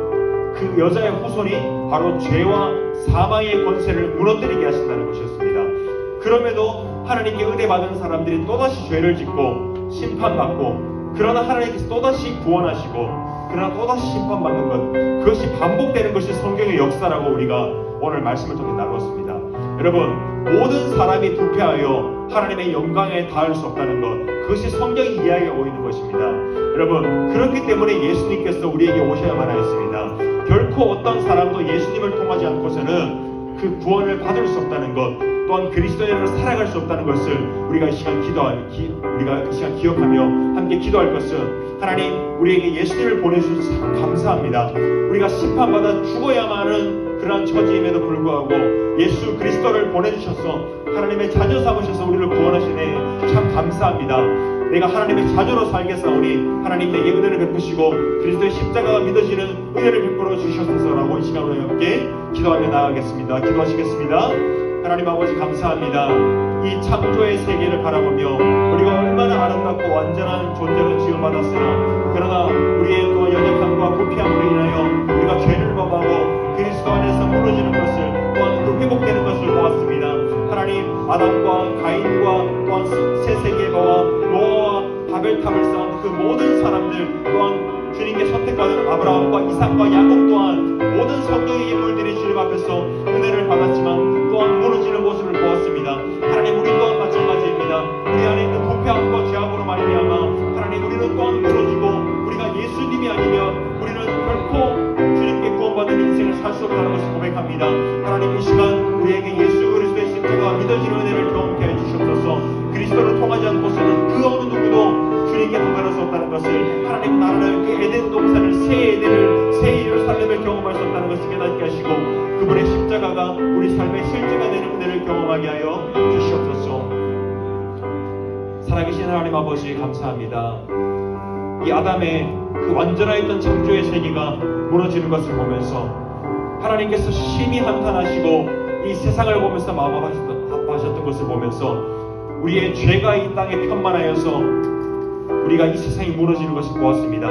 그 여자의 후손이 바로 죄와 사망의 권세를 무너뜨리게 하신다는 것이었습니다. 그럼에도 하나님께 은혜 받은 사람들이 또다시 죄를 짓고 심판받고, 그러나 하나님께서 또다시 구원하시고 그러나 또다시 심판받는 것, 그것이 반복되는 것이 성경의 역사라고 우리가 오늘 말씀을 통해 나누었습니다. 여러분, 모든 사람이 부패하여 하나님의 영광에 닿을 수 없다는 것, 그것이 성경이 이야기하고 있는 것입니다. 여러분, 그렇기 때문에 예수님께서 우리에게 오셔야만 하였습니다. 결코 어떤 사람도 예수님을 통하지 않고서는 그 구원을 받을 수 없다는 것, 또한 그리스도인으로 살아갈 수 없다는 것을 우리가 이 시간 기억하며 함께 기도할 것은, 하나님 우리에게 예수님을 보내주셔서 참 감사합니다. 우리가 심판받아 죽어야만 하는 그러한 처지임에도 불구하고 예수 그리스도를 보내주셔서 하나님의 자녀 삼으셔서 우리를 구원하시네, 참 감사합니다. 내가 하나님의 자녀로 살겠사오니 하나님 내게 은혜를 베푸시고 그리스도의 십자가가 믿어지는 은혜를 베풀어 주셔서라고 이 시간 우리 함께 기도하며 나아가겠습니다. 기도하시겠습니다. 하나님 아버지 감사합니다. 이 창조의 세계를 바라보며 우리가 얼마나 아름답고 완전한 존재로 지음받았으나, 그러나 우리의 또 연약함과 부패함으로 인하여 우리가 죄를 범하고 그리스도 안에서 무너지는 것을, 또한 그 회복되는 것을 보았습니다. 하나님, 아담과 가인과 또한 새 세계와 노아와 바벨탑을 쌓은 그 모든 사람들, 또한 주님께 선택받은 아브라함과 이삭과 야곱 또한 모든 성경의 인물들이 주님 앞에서 은혜를 받았지만 또한 무너지는 모습을 보았습니다. 하나님, 우리 또한 마찬가지입니다. 우리 안에 있는 부패함과 죄악으로 말미암아 하나님 우리는 또한 무너지고, 우리가 예수님이 아니면 우리는 결코 주님께 구원받는 인생을 살 수 없다는 것을 고백합니다. 하나님, 이 시간 우리에게 예수 그리스도의 십자가가 믿어지는 은혜를 경험케 해주시옵소서. 그리스도를 통하지 않고서는 그 어느 누구도 주님께 도달할 수 없다는 것을, 하나님 나라를 그 에덴 동산을 새 예루살렘을 경험할 수 없다는 것을 깨닫게 하시고, 그분의 십자가가 우리 삶의 실제가 되는 은혜를 경험하게 하여 주시옵소서. 살아계신 하나님 아버지 감사합니다. 이 아담의 그 완전하였던 창조의 세계가 무너지는 것을 보면서 하나님께서 심히 한탄하시고 이 세상을 보면서 마음 아파하셨던 것을 보면서 우리의 죄가 이 땅에 편만하여서 우리가 이 세상이 무너지는 것을 보았습니다.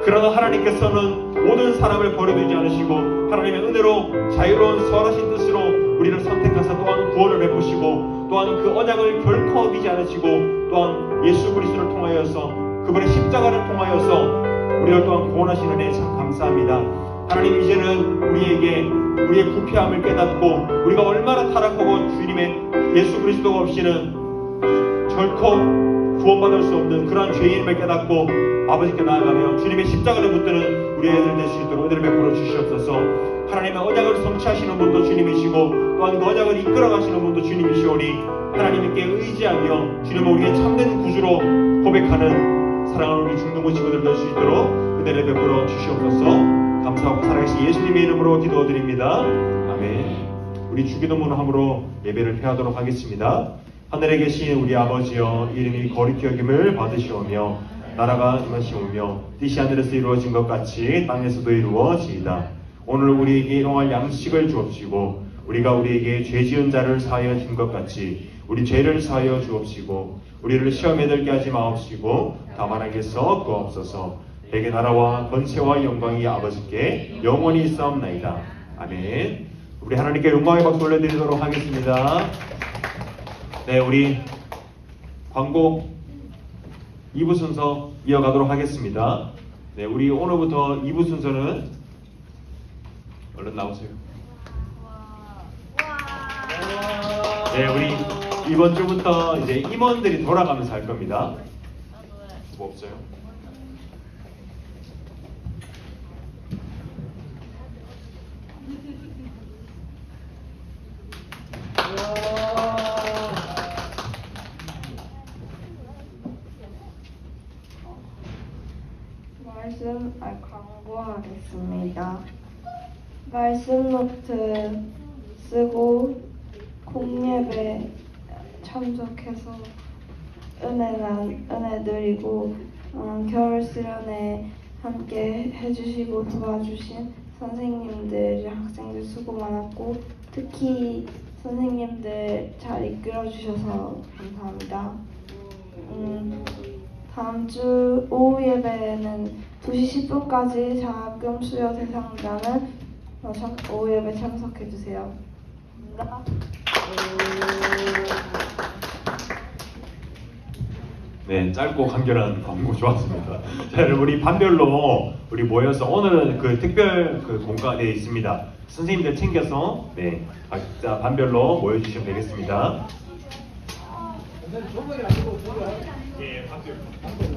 그러나 하나님께서는 모든 사람을 버려두지 않으시고 하나님의 은혜로 자유로운 선하신 뜻으로 우리를 선택하사 또한 구원을 베푸시고, 또한 그 언약을 결코 어기지 않으시고, 또한 예수 그리스도를 통하여서 그분의 십자가를 통하여서 우리를 또한 구원하시는 은혜에 참 감사합니다. 하나님, 이제는 우리에게 우리의 부패함을 깨닫고 우리가 얼마나 타락하고 주님의 예수 그리스도가 없이는 결코 구원받을 수 없는 그러한 죄인임을 깨닫고 아버지께 나아가며 주님의 십자가를 붙드는 우리 애들 될 수 있도록 은혜를 베풀어 주시옵소서. 하나님의 언약을 성취하시는 분도 주님이시고 또한 그 언약을 이끌어가시는 분도 주님이시오니 하나님께 의지하며 주님을 우리의 참된 구주로 고백하는 사랑하는 우리 중동부 친구들 될 수 있도록 은혜를 베풀어 주시옵소서. 감사하고 살아계신 예수님의 이름으로 기도드립니다. 아멘. 우리 주기도문을 함으로 예배를 폐하도록 하겠습니다. 하늘에 계신 우리 아버지여, 이름이 거룩히 여김을 받으시오며 나라가 임하시오며 뜻이 하늘에서 이루어진 것 같이 땅에서도 이루어지이다. 오늘 우리에게 일용할 양식을 주옵시고 우리가 우리에게 죄 지은 자를 사하여 준 것 같이 우리 죄를 사하여 주옵시고 우리를 시험에 들게 하지 마옵시고 다만 악에서 구하옵소서. 내게 나라와 권세와 영광이 아버지께 영원히 있사옵나이다. 아멘. 우리 하나님께 영광의 박수 올려드리도록 하겠습니다. 네, 우리 광고 2부 순서 이어가도록 하겠습니다. 네, 우리 오늘부터 2부 순서는 얼른 나오세요. 네, 우리 이번 주부터 이제 임원들이 돌아가면서 할 겁니다. 뭐 없어요? 말씀 광고하겠습니다. 말씀 노트 쓰고 공예배 참석해서 은혜 드리고 겨울 수련회 함께 해주시고 도와주신 선생님들, 학생들 수고 많았고 특히 선생님들 잘 이끌어주셔서 감사합니다. 다음 주 오후 예배는 2시 10분까지 장학금 수여 대상자는 오후 예배 참석해주세요. 감사합니다. 네, 짧고 간결한 광고 좋았습니다. 자, 여러분 우리 반별로 우리 모여서 오늘은 그 특별 그 공간에 있습니다. 선생님들 챙겨서 네, 각자 반별로 모여주시면 되겠습니다. 예, 반별.